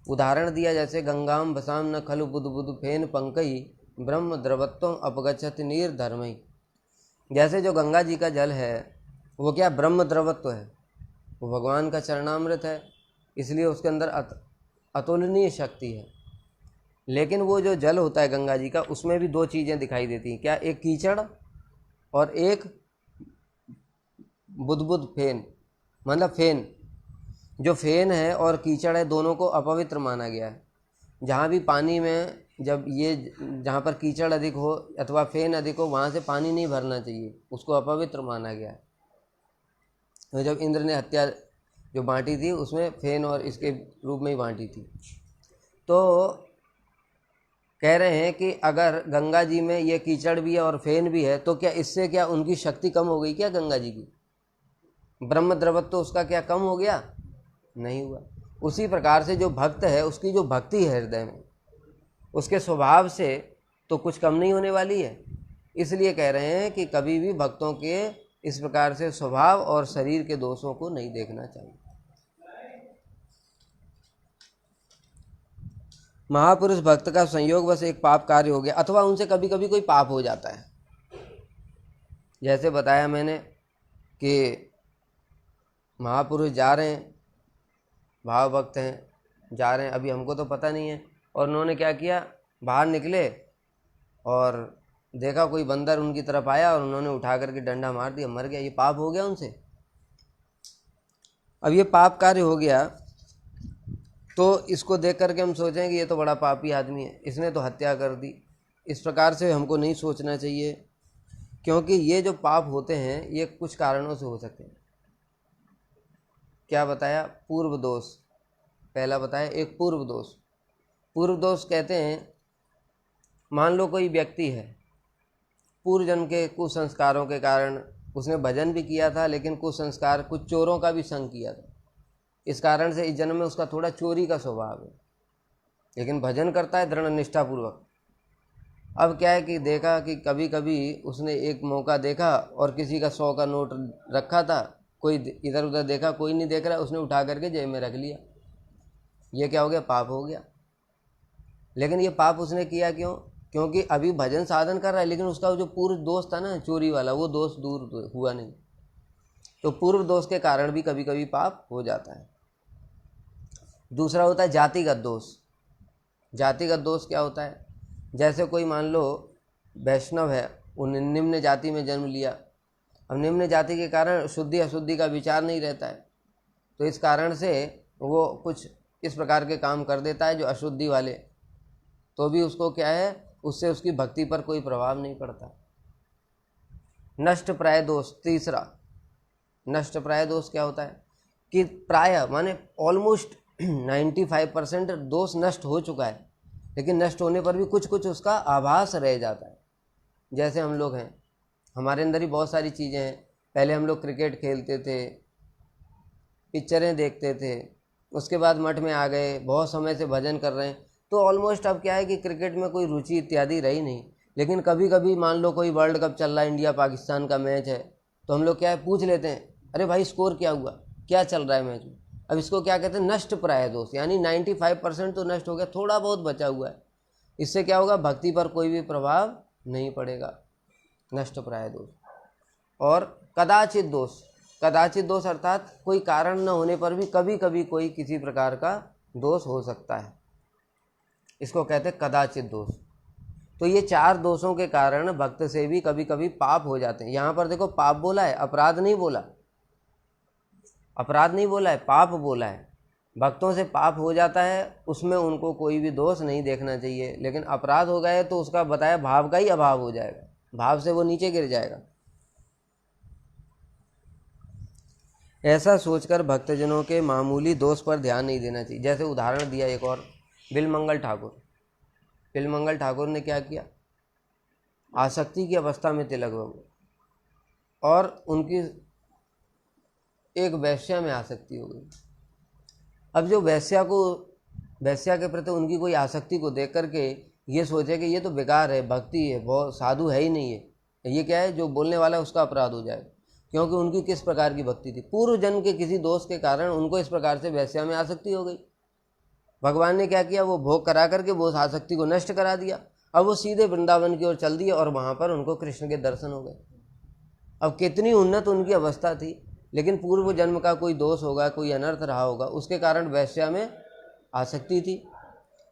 उदाहरण दिया जैसे गंगाम भसाम न खलु बुध बुध फेन पंकई ब्रह्म द्रवत्वम अपगच्छति निर्धर्मई। जैसे जो गंगा जी का जल है वो क्या ब्रह्म द्रवत्व है, वो भगवान का चरणामृत है, इसलिए उसके अंदर अतुलनीय शक्ति है। लेकिन वो जो जल होता है गंगा जी का, उसमें भी दो चीज़ें दिखाई देती हैं, क्या, एक कीचड़ और एक बुदबुद फेन, मतलब फेन। जो फेन है और कीचड़ है दोनों को अपवित्र माना गया है। जहाँ भी पानी में जब ये जहाँ पर कीचड़ अधिक हो अथवा फेन अधिक हो वहाँ से पानी नहीं भरना चाहिए, उसको अपवित्र माना गया है। तो जब इंद्र ने हत्या जो बांटी थी उसमें फेन और इसके रूप में ही बांटी थी। तो कह रहे हैं कि अगर गंगा जी में ये कीचड़ भी है और फेन भी है तो क्या इससे क्या उनकी शक्ति कम हो गई क्या गंगा जी की? ब्रह्म द्रवत्व तो उसका क्या कम हो गया? नहीं हुआ। उसी प्रकार से जो भक्त है उसकी जो भक्ति है हृदय में, उसके स्वभाव से तो कुछ कम नहीं होने वाली है। इसलिए कह रहे हैं कि कभी भी भक्तों के इस प्रकार से स्वभाव और शरीर के दोषों को नहीं देखना चाहिए। महापुरुष भक्त का संयोग बस एक पाप कार्य हो गया अथवा उनसे कभी कभी कोई पाप हो जाता है। जैसे बताया मैंने कि महापुरुष जा रहे हैं, भाव भक्त हैं, जा रहे हैं, अभी हमको तो पता नहीं है, और उन्होंने क्या किया, बाहर निकले और देखा कोई बंदर उनकी तरफ आया और उन्होंने उठा करके डंडा मार दिया, मर गया। ये पाप हो गया उनसे। अब ये पाप कार्य हो गया तो इसको देख करके हम सोचें कि ये तो बड़ा पापी आदमी है, इसने तो हत्या कर दी। इस प्रकार से हमको नहीं सोचना चाहिए, क्योंकि ये जो पाप होते हैं ये कुछ कारणों से हो सकते हैं। क्या बताया? पूर्व दोष। पहला बताया एक पूर्व दोष। पूर्व दोष कहते हैं, मान लो कोई व्यक्ति है, पूर्व जन्म के कुसंस्कारों के कारण उसने भजन भी किया था, लेकिन कुसंस्कार, कुछ चोरों का भी संग किया था, इस कारण से इस जन्म में उसका थोड़ा चोरी का स्वभाव है, लेकिन भजन करता है दृढ़ निष्ठापूर्वक। अब क्या है कि देखा कि कभी कभी उसने एक मौका देखा और किसी का 100 का नोट रखा था, कोई इधर उधर देखा, कोई नहीं देख रहा, उसने उठा करके जेब में रख लिया। ये क्या हो गया? पाप हो गया। लेकिन ये पाप उसने किया क्यों? क्योंकि अभी भजन साधन कर रहा है, लेकिन उसका जो पूर्व दोष था ना चोरी वाला, वो दोष दूर हुआ नहीं। तो पूर्व दोष के कारण भी कभी कभी पाप हो जाता है। दूसरा होता है जातिगत दोष। जातिगत दोष क्या होता है? जैसे कोई मान लो वैष्णव है, उन्हें निम्न जाति में जन्म लिया, अब निम्न जाति के कारण शुद्धि अशुद्धि का विचार नहीं रहता है, तो इस कारण से वो कुछ इस प्रकार के काम कर देता है जो अशुद्धि वाले, तो भी उसको क्या है, उससे उसकी भक्ति पर कोई प्रभाव नहीं पड़ता। नष्ट प्राय दोष। तीसरा नष्ट प्राय दोष क्या होता है कि प्राय माने ऑलमोस्ट 95% दोष नष्ट हो चुका है, लेकिन नष्ट होने पर भी कुछ कुछ उसका आभास रह जाता है। जैसे हम लोग हैं, हमारे अंदर ही बहुत सारी चीज़ें हैं। पहले हम लोग क्रिकेट खेलते थे, पिक्चरें देखते थे, उसके बाद मठ में आ गए, बहुत समय से भजन कर रहे हैं, तो ऑलमोस्ट अब क्या है कि क्रिकेट में कोई रुचि इत्यादि रही नहीं। लेकिन कभी कभी मान लो कोई वर्ल्ड कप चल रहा है, इंडिया पाकिस्तान का मैच है, तो हम लोग क्या है पूछ लेते हैं, अरे भाई स्कोर क्या हुआ, क्या चल रहा है मैच में। अब इसको क्या कहते हैं? नष्ट प्राय दोष। यानी 95% तो नष्ट हो गया, थोड़ा बहुत बचा हुआ है। इससे क्या होगा, भक्ति पर कोई भी प्रभाव नहीं पड़ेगा, नष्ट प्राय दोष। और कदाचित दोष, कदाचित दोष अर्थात कोई कारण न होने पर भी कभी कभी कोई किसी प्रकार का दोष हो सकता है, इसको कहते हैं कदाचित दोष। तो ये 4 दोषों के कारण भक्त से भी कभी कभी पाप हो जाते हैं। यहाँ पर देखो पाप बोला है, अपराध नहीं बोला, अपराध नहीं बोला है, पाप बोला है। भक्तों से पाप हो जाता है, उसमें उनको कोई भी दोष नहीं देखना चाहिए, लेकिन अपराध हो गए तो उसका बताया भाव का ही अभाव हो जाएगा, भाव से वो नीचे गिर जाएगा। ऐसा सोचकर भक्तजनों के मामूली दोष पर ध्यान नहीं देना चाहिए। जैसे उदाहरण दिया एक और, बिलमंगल ठाकुर। बिलमंगल ठाकुर ने क्या किया, आसक्ति की अवस्था में थे लगभग, और उनकी एक वैश्या में आसक्ति हो गई। अब जो वैश्या के प्रति उनकी कोई आसक्ति को देख करके ये सोचे कि ये तो बेकार है, भक्ति है, बहुत साधु है ही नहीं है, ये क्या है, जो बोलने वाला है उसका अपराध हो जाएगा। क्योंकि उनकी किस प्रकार की भक्ति थी, पूर्व जन्म के किसी दोष के कारण उनको इस प्रकार से वैश्या में आसक्ति हो गई। भगवान ने क्या किया, वो भोग करा करके वो आसक्ति को नष्ट करा दिया। अब वो सीधे वृंदावन की ओर चल दिए और वहाँ पर उनको कृष्ण के दर्शन हो गए। अब कितनी उन्नत उनकी अवस्था थी, लेकिन पूर्व जन्म का कोई दोष होगा, कोई अनर्थ रहा होगा, उसके कारण वैश्या में आसक्ति थी।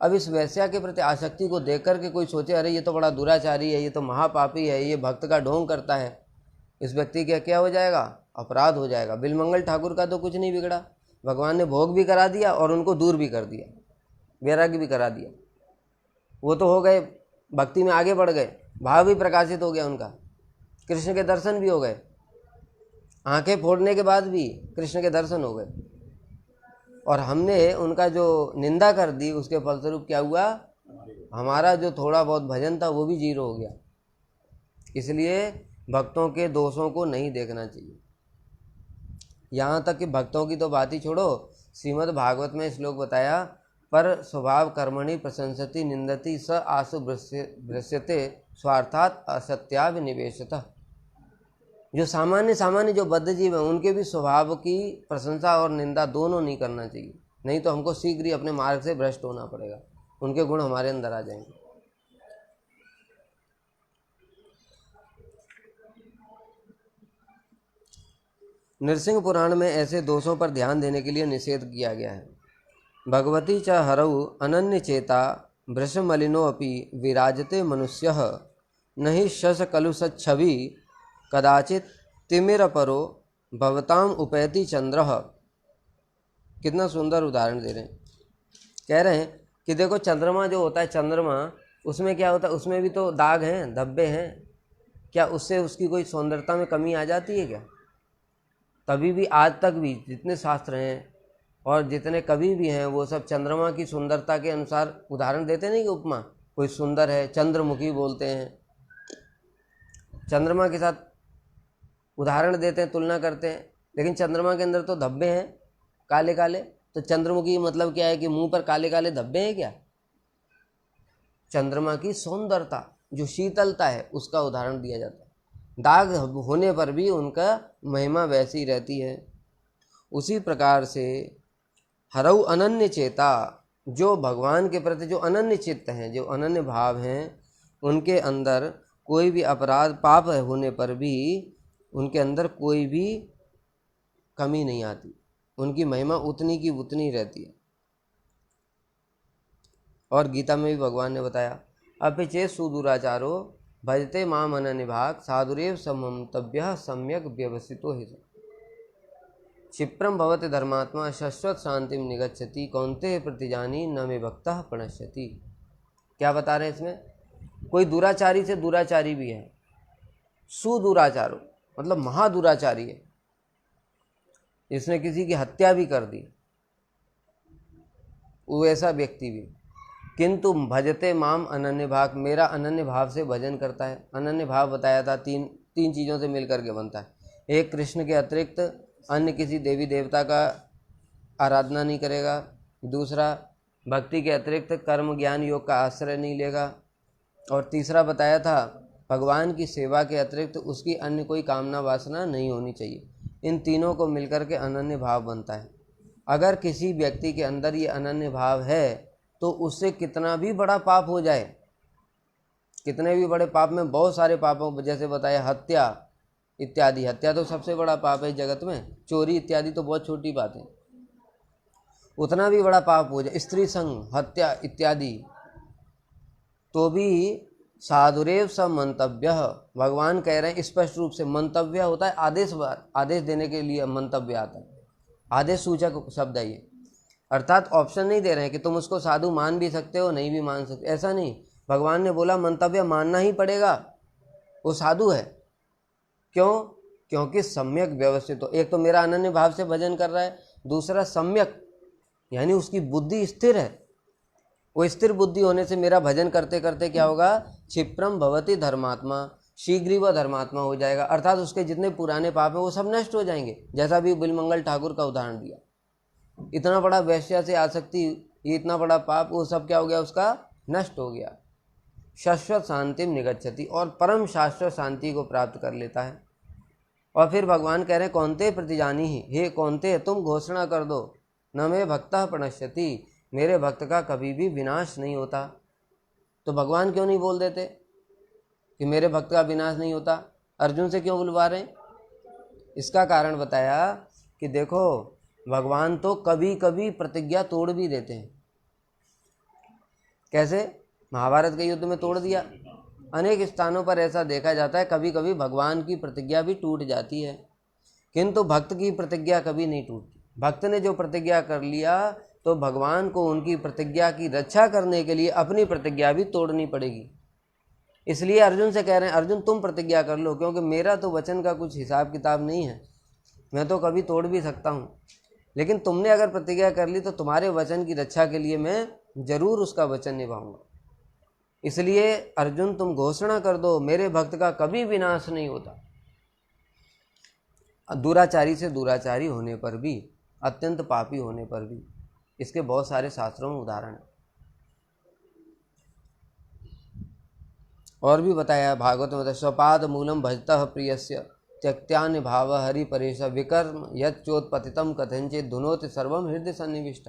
अब इस वैश्या के प्रति आसक्ति को देख करके कोई सोचे अरे ये तो बड़ा दुराचारी है, ये तो महापापी है, ये भक्त का ढोंग करता है, इस व्यक्ति का क्या हो जाएगा, अपराध हो जाएगा। बिलमंगल ठाकुर का तो कुछ नहीं बिगड़ा, भगवान ने भोग भी करा दिया और उनको दूर भी कर दिया, वैराग्य भी करा दिया। वो तो हो गए, भक्ति में आगे बढ़ गए, भाव भी प्रकाशित हो गया उनका, कृष्ण के दर्शन भी हो गए, आंखें फोड़ने के बाद भी कृष्ण के दर्शन हो गए। और हमने उनका जो निंदा कर दी, उसके फलस्वरूप क्या हुआ, हमारा जो थोड़ा बहुत भजन था वो भी जीरो हो गया। इसलिए भक्तों के दोषों को नहीं देखना चाहिए। यहाँ तक कि भक्तों की तो बात ही छोड़ो, श्रीमद् भागवत में श्लोक बताया, पर स्वभाव कर्मणि प्रशंसति निंदति स आसु भ्रस्यते स्वार्थात असत्याभिनिवेशतः। जो सामान्य जो बद्ध जीव हैं उनके भी स्वभाव की प्रशंसा और निंदा दोनों नहीं करना चाहिए, नहीं तो हमको शीघ्र ही अपने मार्ग से भ्रष्ट होना पड़ेगा, उनके गुण हमारे अंदर आ जाएंगे। नृसिंह पुराण में ऐसे दोषों पर ध्यान देने के लिए निषेध किया गया है। भगवती च हरौ अनन्य चेता भृशमलिनोऽपि विराजते मनुष्यः नहि शश कलुषच्छवि कदाचित तिमिरपरो भवताम उपैति चंद्रः। कितना सुंदर उदाहरण दे रहे हैं। कह रहे हैं कि देखो चंद्रमा जो होता है, चंद्रमा उसमें क्या होता है, उसमें भी तो दाग हैं, धब्बे हैं, क्या उससे उसकी कोई सौंदर्यता में कमी आ जाती है क्या? तभी भी आज तक भी जितने शास्त्र हैं और जितने कवि भी हैं वो सब चंद्रमा की सुंदरता के अनुसार उदाहरण देते नहीं कि उपमा, कोई सुंदर है चंद्रमुखी बोलते हैं, चंद्रमा के साथ उदाहरण देते हैं, तुलना करते हैं। लेकिन चंद्रमा के अंदर तो धब्बे हैं काले काले, तो चंद्रमुखी मतलब क्या है कि मुंह पर काले काले धब्बे हैं क्या? चंद्रमा की सौंदर्यता, जो शीतलता है, उसका उदाहरण दिया जाता है। दाग होने पर भी उनका महिमा वैसी रहती है। उसी प्रकार से हरऊ अनन्य चेता, जो भगवान के प्रति जो अनन्य चित्त हैं, जो अनन्य भाव हैं, उनके अंदर कोई भी अपराध पाप होने पर भी उनके अंदर कोई भी कमी नहीं आती, उनकी महिमा उतनी की उतनी रहती है। और गीता में भी भगवान ने बताया, अपिचे सुदुराचारो भजते माम अनन्यभाग साधुरेव सममतव्यः सम्यक व्यवसितो हि क्षिप्रम भवति धर्मात्मा शाश्वत शांतिम निगच्छति कौन्तेय प्रतिजानी न मे भक्तः प्रणश्यति। क्या बता रहे हैं इसमें? कोई दुराचारी से दुराचारी भी है, सुदुराचारो मतलब महादुराचारी है, इसने किसी की हत्या भी कर दी, वो ऐसा व्यक्ति भी, किंतु भजते माम अनन्य भाग, मेरा अनन्य भाव से भजन करता है। अनन्य भाव बताया था तीन चीज़ों से मिलकर के बनता है। एक, कृष्ण के अतिरिक्त अन्य किसी देवी देवता का आराधना नहीं करेगा। दूसरा, भक्ति के अतिरिक्त कर्म ज्ञान योग का आश्रय नहीं लेगा। और तीसरा बताया था, भगवान की सेवा के अतिरिक्त उसकी अन्य कोई कामना वासना नहीं होनी चाहिए। इन तीनों को मिलकर के अनन्य भाव बनता है। अगर किसी व्यक्ति के अंदर ये अनन्य भाव है तो उससे कितना भी बड़ा पाप हो जाए, कितने भी बड़े पाप में बहुत सारे पापों, जैसे बताया हत्या इत्यादि, हत्या तो सबसे बड़ा पाप है जगत में, चोरी इत्यादि तो बहुत छोटी बात है। उतना भी बड़ा पाप हो जाए, स्त्री संग, हत्या इत्यादि, तो भी साधुरेव सब मंतव्य, भगवान कह रहे हैं स्पष्ट रूप से। मंतव्य होता है आदेश, आदेश देने के लिए मंतव्य आता है, आदेश सूचक शब्द है ये। अर्थात ऑप्शन नहीं दे रहे हैं कि तुम उसको साधु मान भी सकते हो, नहीं भी मान सकते, ऐसा नहीं। भगवान ने बोला मंतव्य मानना ही पड़ेगा, वो साधु है। क्यों? क्योंकि सम्यक व्यवस्थित हो। एक तो मेरा अनन्य भाव से भजन कर रहा है, दूसरा सम्यक यानी उसकी बुद्धि स्थिर है। वो स्थिर बुद्धि होने से मेरा भजन करते करते क्या होगा, क्षिप्रम भवति धर्मात्मा, शीघ्र ही वह धर्मात्मा हो जाएगा। अर्थात उसके जितने पुराने पाप हैं वो सब नष्ट हो जाएंगे। जैसा भी बिलमंगल ठाकुर का उदाहरण दिया, इतना बड़ा वैश्या से आसक्ति, ये इतना बड़ा पाप, वो सब क्या हो गया, उसका नष्ट हो गया। शाश्वत शांतिम निगच्छति, और परम शाश्वत शांति को प्राप्त कर लेता है। और फिर भगवान कह रहे हैं कौनते प्रतिजानी ही, हे कौनते तुम घोषणा कर दो, न मे भक्तः प्रणश्यति, मेरे भक्त का कभी भी विनाश नहीं होता। तो भगवान क्यों नहीं बोल देते कि मेरे भक्त का विनाश नहीं होता? अर्जुन से क्यों बुलवा रहे हैं? इसका कारण बताया कि देखो भगवान तो कभी कभी प्रतिज्ञा तोड़ भी देते हैं। कैसे? महाभारत के युद्ध में तोड़ दिया। अनेक स्थानों पर ऐसा देखा जाता है, कभी कभी भगवान की प्रतिज्ञा भी टूट जाती है, किंतु भक्त की प्रतिज्ञा कभी नहीं टूटती। भक्त ने जो प्रतिज्ञा कर लिया तो भगवान को उनकी प्रतिज्ञा की रक्षा करने के लिए अपनी प्रतिज्ञा भी तोड़नी पड़ेगी। इसलिए अर्जुन से कह रहे हैं अर्जुन तुम प्रतिज्ञा कर लो, क्योंकि मेरा तो वचन का कुछ हिसाब किताब नहीं है, मैं तो कभी तोड़ भी सकता हूँ, लेकिन तुमने अगर प्रतिज्ञा कर ली तो तुम्हारे वचन की रक्षा के लिए मैं जरूर उसका वचन निभाऊंगा। इसलिए अर्जुन तुम घोषणा कर दो, मेरे भक्त का कभी विनाश नहीं होता। दुराचारी से दुराचारी होने पर भी, अत्यंत पापी होने पर भी, इसके बहुत सारे शास्त्रों में उदाहरण है। और भी बताया भागवत में, स्वपाद मूलम भजतः प्रियस्य त्यक्त्यान्य भाव हरि परेश विकर्म यच्चोत्पतितम कथंचित धुनोति सर्वम हृदय सन्निविष्ट।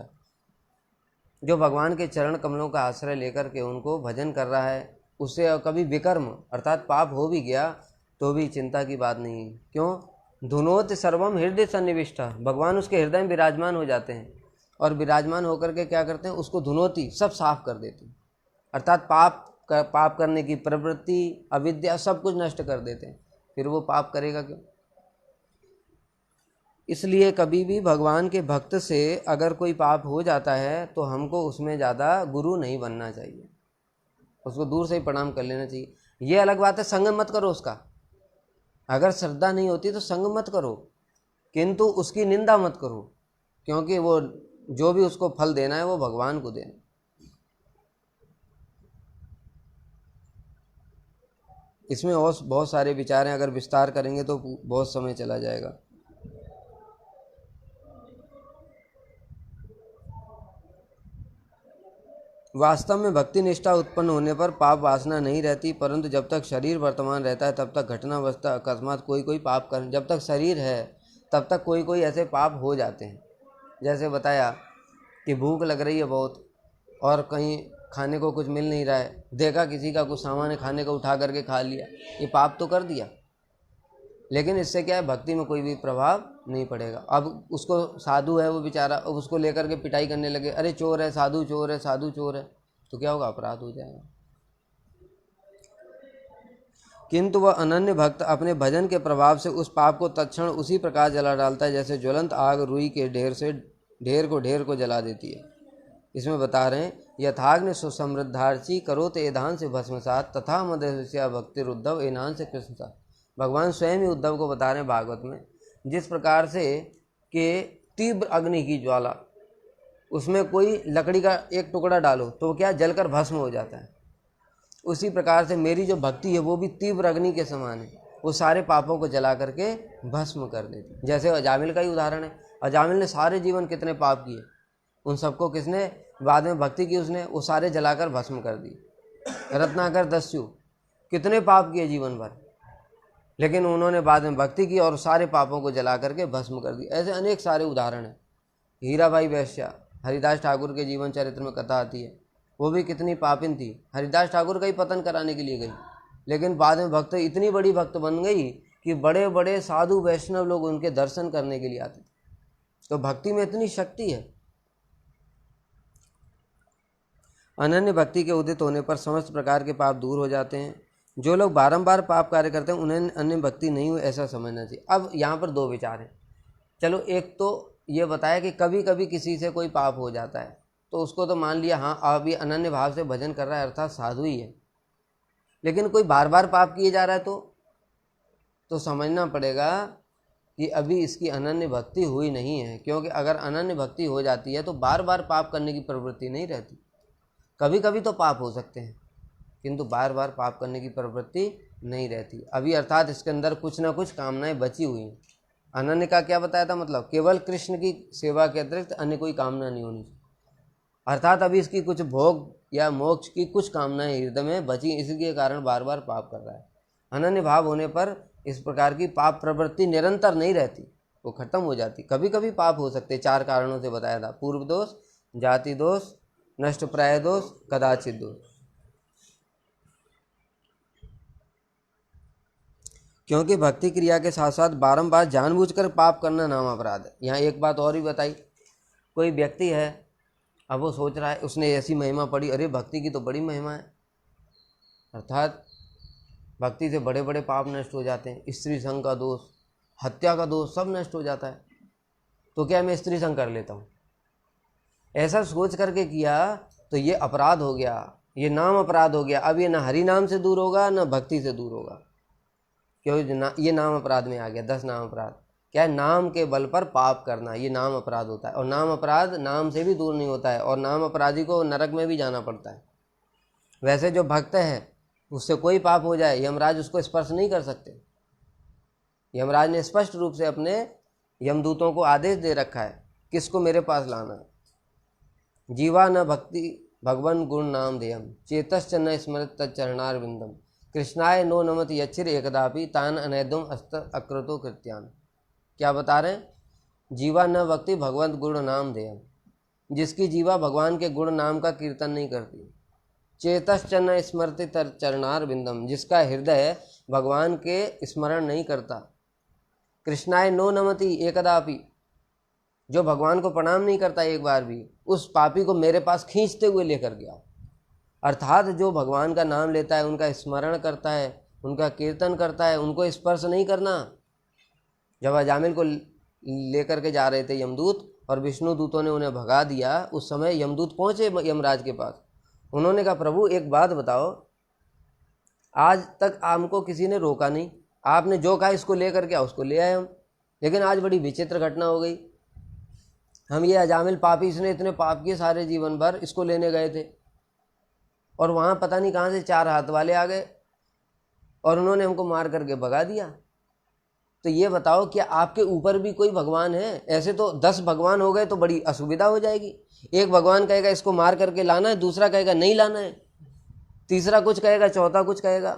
जो भगवान के चरण कमलों का आश्रय लेकर के उनको भजन कर रहा है, उससे कभी विकर्म अर्थात पाप हो भी गया तो भी चिंता की बात नहीं है। क्यों? धुनोति सर्वम हृदय सन्निविष्ट, भगवान उसके हृदय में विराजमान हो जाते हैं, और विराजमान होकर के क्या करते हैं, उसको धुनोती सब साफ कर देते हैं। अर्थात पाप करने की प्रवृत्ति, अविद्या, सब कुछ नष्ट कर देते हैं। फिर वो पाप करेगा क्यों? इसलिए कभी भी भगवान के भक्त से अगर कोई पाप हो जाता है तो हमको उसमें ज़्यादा गुरु नहीं बनना चाहिए, उसको दूर से ही प्रणाम कर लेना चाहिए। ये अलग बात है, संग मत करो उसका, अगर श्रद्धा नहीं होती तो संग मत करो, किंतु उसकी निंदा मत करो, क्योंकि वो जो भी उसको फल देना है वो भगवान को देना। इसमें और बहुत सारे विचार हैं, अगर विस्तार करेंगे तो बहुत समय चला जाएगा। वास्तव में भक्ति निष्ठा उत्पन्न होने पर पाप वासना नहीं रहती, परंतु जब तक शरीर वर्तमान रहता है तब तक घटनावस्था अकस्मात कोई पाप कर, जब तक शरीर है तब तक कोई ऐसे पाप हो जाते हैं। जैसे बताया कि भूख लग रही है बहुत और कहीं खाने को कुछ मिल नहीं रहा है, देखा किसी का कुछ सामान है, खाने को उठा करके खा लिया, ये पाप तो कर दिया, लेकिन इससे क्या है, भक्ति में कोई भी प्रभाव नहीं पड़ेगा। अब उसको साधु है वो बेचारा, अब उसको लेकर के पिटाई करने लगे, अरे चोर है, साधु चोर है, साधु चोर है, तो क्या होगा, अपराध हो जाएगा। किंतु वह अनन्य भक्त अपने भजन के प्रभाव से उस पाप को तत्क्षण उसी प्रकार जला डालता है जैसे ज्वलंत आग रुई के ढेर को जला देती है। इसमें बता रहे हैं, यथाग्नि सुसमृद्धार्ची करोत एधान से भस्मसात तथा मदस्या भक्ति उद्धव एनान से कृष्ण साथ। भगवान स्वयं ही उद्धव को बता रहे हैं भागवत में, जिस प्रकार से कि तीव्र अग्नि की ज्वाला, उसमें कोई लकड़ी का एक टुकड़ा डालो तो क्या जलकर भस्म हो जाता है, उसी प्रकार से मेरी जो भक्ति है वो भी तीव्र अग्नि के समान है, वो सारे पापों को जला करके भस्म कर देती है। जैसे अजामिल का ही उदाहरण है, अजामिल ने सारे जीवन कितने पाप किए, उन सबको किसने बाद में भक्ति की, उसने वो सारे जलाकर भस्म कर दी। रत्नाकर दस्यु कितने पाप किए जीवन भर, लेकिन उन्होंने बाद में भक्ति की और सारे पापों को जला करके भस्म कर दी। ऐसे अनेक सारे उदाहरण हैं। हीराबाई वैश्या, हरिदास ठाकुर के जीवन चरित्र में कथा आती है, वो भी कितनी पापिन थी, हरिदास ठाकुर का ही पतन कराने के लिए गई, लेकिन बाद में भक्त इतनी बड़ी भक्त बन गई कि बड़े बड़े साधु वैष्णव लोग उनके दर्शन करने के लिए आते थे। तो भक्ति में इतनी शक्ति है। अनन्य भक्ति के उदित होने पर समस्त प्रकार के पाप दूर हो जाते हैं। जो लोग बारंबार पाप कार्य करते हैं उन्हें अन्य भक्ति नहीं हुई ऐसा समझना चाहिए। अब यहाँ पर दो विचार हैं। चलो, एक तो ये बताया कि कभी कभी किसी से कोई पाप हो जाता है तो उसको तो मान लिया, हाँ अब ये अनन्य भाव से भजन कर रहा है अर्थात साधु ही है। लेकिन कोई बार बार पाप किए जा रहा है तो समझना पड़ेगा कि अभी इसकी अनन्य भक्ति हुई नहीं है, क्योंकि अगर अनन्य भक्ति हो जाती है तो बार बार पाप करने की प्रवृत्ति नहीं रहती। कभी कभी तो पाप हो सकते हैं किंतु बार बार पाप करने की प्रवृत्ति नहीं रहती। अभी अर्थात इसके अंदर कुछ ना कुछ कामनाएं बची हुई हैं। अनन्य का क्या बताया था, मतलब केवल कृष्ण की सेवा के अतिरिक्त अन्य कोई कामना नहीं होनी चाहिए। अर्थात अभी इसकी कुछ भोग या मोक्ष की कुछ कामनाएं हृदय में बची, इसके कारण बार बार पाप कर रहा है। अनन्य भाव होने पर इस प्रकार की पाप प्रवृत्ति निरंतर नहीं रहती, वो खत्म हो जाती। कभी कभी पाप हो सकते, 4 कारणों से बताया था, पूर्व दोष, जाति दोष, नष्ट प्राय दोष, कदाचित दोष। क्योंकि भक्ति क्रिया के साथ साथ बारंबार जानबूझकर पाप करना नाम अपराध है। यहाँ एक बात और भी बताई, कोई व्यक्ति है, अब वो सोच रहा है, उसने ऐसी महिमा पढ़ी, अरे भक्ति की तो बड़ी महिमा है, अर्थात भक्ति से बड़े बड़े पाप नष्ट हो जाते हैं, स्त्री संग का दोष, हत्या का दोष सब नष्ट हो जाता है, तो क्या मैं स्त्री संग कर लेता हूँ। ऐसा सोच करके किया तो ये अपराध हो गया, ये नाम अपराध हो गया। अब ये ना हरि नाम से दूर होगा ना भक्ति से दूर होगा, क्योंकि ये नाम अपराध में आ गया। 10 नाम अपराध क्या है, नाम के बल पर पाप करना, ये नाम अपराध होता है। और नाम अपराध नाम से भी दूर नहीं होता है, और नाम अपराधी को नरक में भी जाना पड़ता है। वैसे जो भक्त है उससे कोई पाप हो जाए, यमराज उसको स्पर्श नहीं कर सकते। यमराज ने स्पष्ट रूप से अपने यमदूतों को आदेश दे रखा है किसको मेरे पास लाना है। जीवा न भक्ति भगवन गुण नाम देयम, चेतश्च न स्मृत तच्चरणार विंदम, कृष्णाय नो नमति यच्छिर एकदापि तान अनैदुम अस्त अकृतो कृत्यान। क्या बता रहे हैं, जीवा न भक्ति भगवंत गुण नाम देयम, जिसकी जीवा भगवान के गुण नाम का कीर्तन नहीं करती। चेतश्च न स्मृति चरणार बिंदम, जिसका हृदय भगवान के स्मरण नहीं करता। कृष्णाय नो नमति एकदापि, जो भगवान को प्रणाम नहीं करता एक बार भी, उस पापी को मेरे पास खींचते हुए लेकर गया। अर्थात जो भगवान का नाम लेता है, उनका स्मरण करता है, उनका कीर्तन करता है, उनको स्पर्श नहीं करना। जब अजामिल को लेकर के जा रहे थे यमदूत और विष्णु दूतों ने उन्हें भगा दिया, उस समय यमदूत पहुंचे यमराज के पास। उन्होंने कहा, प्रभु एक बात बताओ, आज तक हमको किसी ने रोका नहीं, आपने जो कहा इसको लेकर के आओ, उसको ले आए हम। लेकिन आज बड़ी विचित्र घटना हो गई, हम ये अजामिल पापी, इसने इतने पाप किए सारे जीवन भर, इसको लेने गए थे और वहाँ पता नहीं कहाँ से 4 हाथ वाले आ गए और उन्होंने हमको मार करके भगा दिया। तो ये बताओ, क्या आपके ऊपर भी कोई भगवान है? ऐसे तो 10 भगवान हो गए तो बड़ी असुविधा हो जाएगी। एक भगवान कहेगा इसको मार करके लाना है, दूसरा कहेगा नहीं लाना है, तीसरा कुछ कहेगा, चौथा कुछ कहेगा,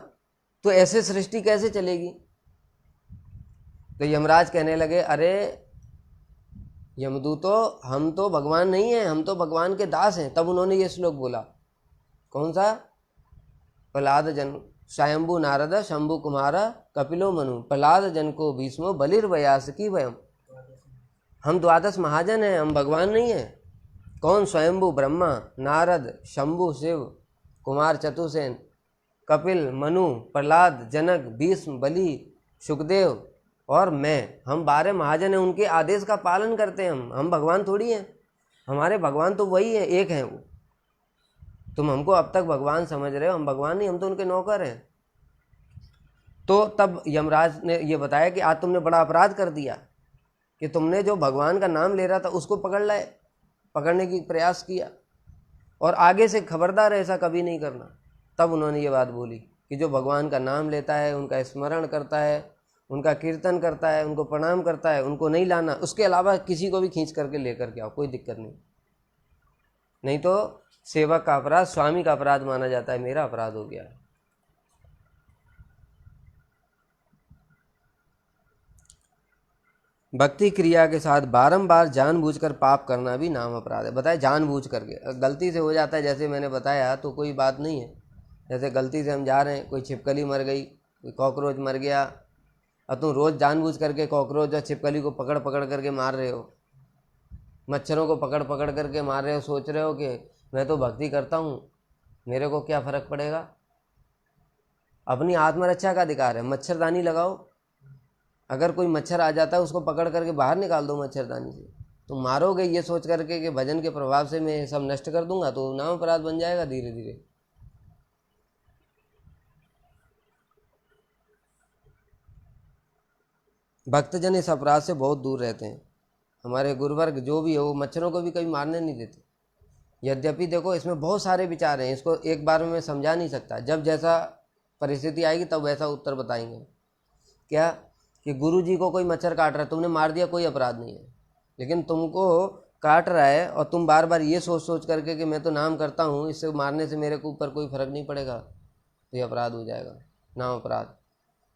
तो ऐसे सृष्टि कैसे चलेगी? तो यमराज कहने लगे, अरे यमदूतों, हम तो भगवान नहीं हैं, हम तो भगवान के दास हैं। तब उन्होंने ये श्लोक बोला, कौन सा? प्रहलाद जन स्वयंभू नारद शंभु कुमार कपिलो मनु, प्रहलाद जन को भीष्मो बलिर्व्यास की वयम। हम 12 महाजन हैं, हम भगवान नहीं हैं। कौन? स्वयंभू ब्रह्मा, नारद, शंभु शिव, कुमार चतुर्सेन, कपिल, मनु, प्रहलाद, जनक, भीष्म, बलि, सुखदेव और मैं, हम 12 महाजन हैं। उनके आदेश का पालन करते हैं हम भगवान थोड़ी हैं। हमारे भगवान तो वही है, एक हैं वो। तुम हमको अब तक भगवान समझ रहे हो, हम भगवान नहीं, हम तो उनके नौकर हैं। तो तब यमराज ने ये बताया कि आज तुमने बड़ा अपराध कर दिया कि तुमने जो भगवान का नाम ले रहा था उसको पकड़ने की प्रयास किया, और आगे से खबरदार ऐसा कभी नहीं करना। तब उन्होंने ये बात बोली कि जो भगवान का नाम लेता है, उनका स्मरण करता है, उनका कीर्तन करता है, उनको प्रणाम करता है, उनको नहीं लाना। उसके अलावा किसी को भी खींच करके लेकर के आओ, कोई दिक्कत नहीं। नहीं तो सेवक का अपराध स्वामी का अपराध माना जाता है, मेरा अपराध हो गया। भक्ति क्रिया के साथ बारंबार जानबूझकर पाप करना भी नाम अपराध है। बताए जानबूझ करके, गलती से हो जाता है जैसे मैंने बताया तो कोई बात नहीं है। जैसे गलती से हम जा रहे हैं, कोई छिपकली मर गई, कोई कॉकरोच मर गया, और तुम रोज़ जानबूझ करके कॉकरोच और छिपकली को पकड़ पकड़ करके मार रहे हो, मच्छरों को पकड़ पकड़ करके मार रहे हो, सोच रहे हो कि मैं तो भक्ति करता हूँ, मेरे को क्या फ़र्क पड़ेगा। अपनी आत्मरक्षा का अधिकार है, मच्छरदानी लगाओ। अगर कोई मच्छर आ जाता है उसको पकड़ करके बाहर निकाल दो मच्छरदानी से। तुम मारोगे ये सोच करके कि भजन के प्रभाव से मैं सब नष्ट कर दूंगा, तो नाम अपराध बन जाएगा धीरे धीरे। भक्तजन इस अपराध से बहुत दूर रहते हैं। हमारे गुरुवर्ग जो भी है वो मच्छरों को भी कभी मारने नहीं देते। यद्यपि देखो इसमें बहुत सारे विचार हैं, इसको एक बार में मैं समझा नहीं सकता। जब जैसा परिस्थिति आएगी तब वैसा उत्तर बताएंगे। क्या कि गुरु जी को कोई मच्छर काट रहा है, तुमने मार दिया, कोई अपराध नहीं है। लेकिन तुमको काट रहा है और तुम बार बार ये सोच सोच करके कि मैं तो नाम करता हूँ, इससे मारने से मेरे को ऊपर कोई फर्क नहीं पड़ेगा, तो ये अपराध हो जाएगा, नाम अपराध।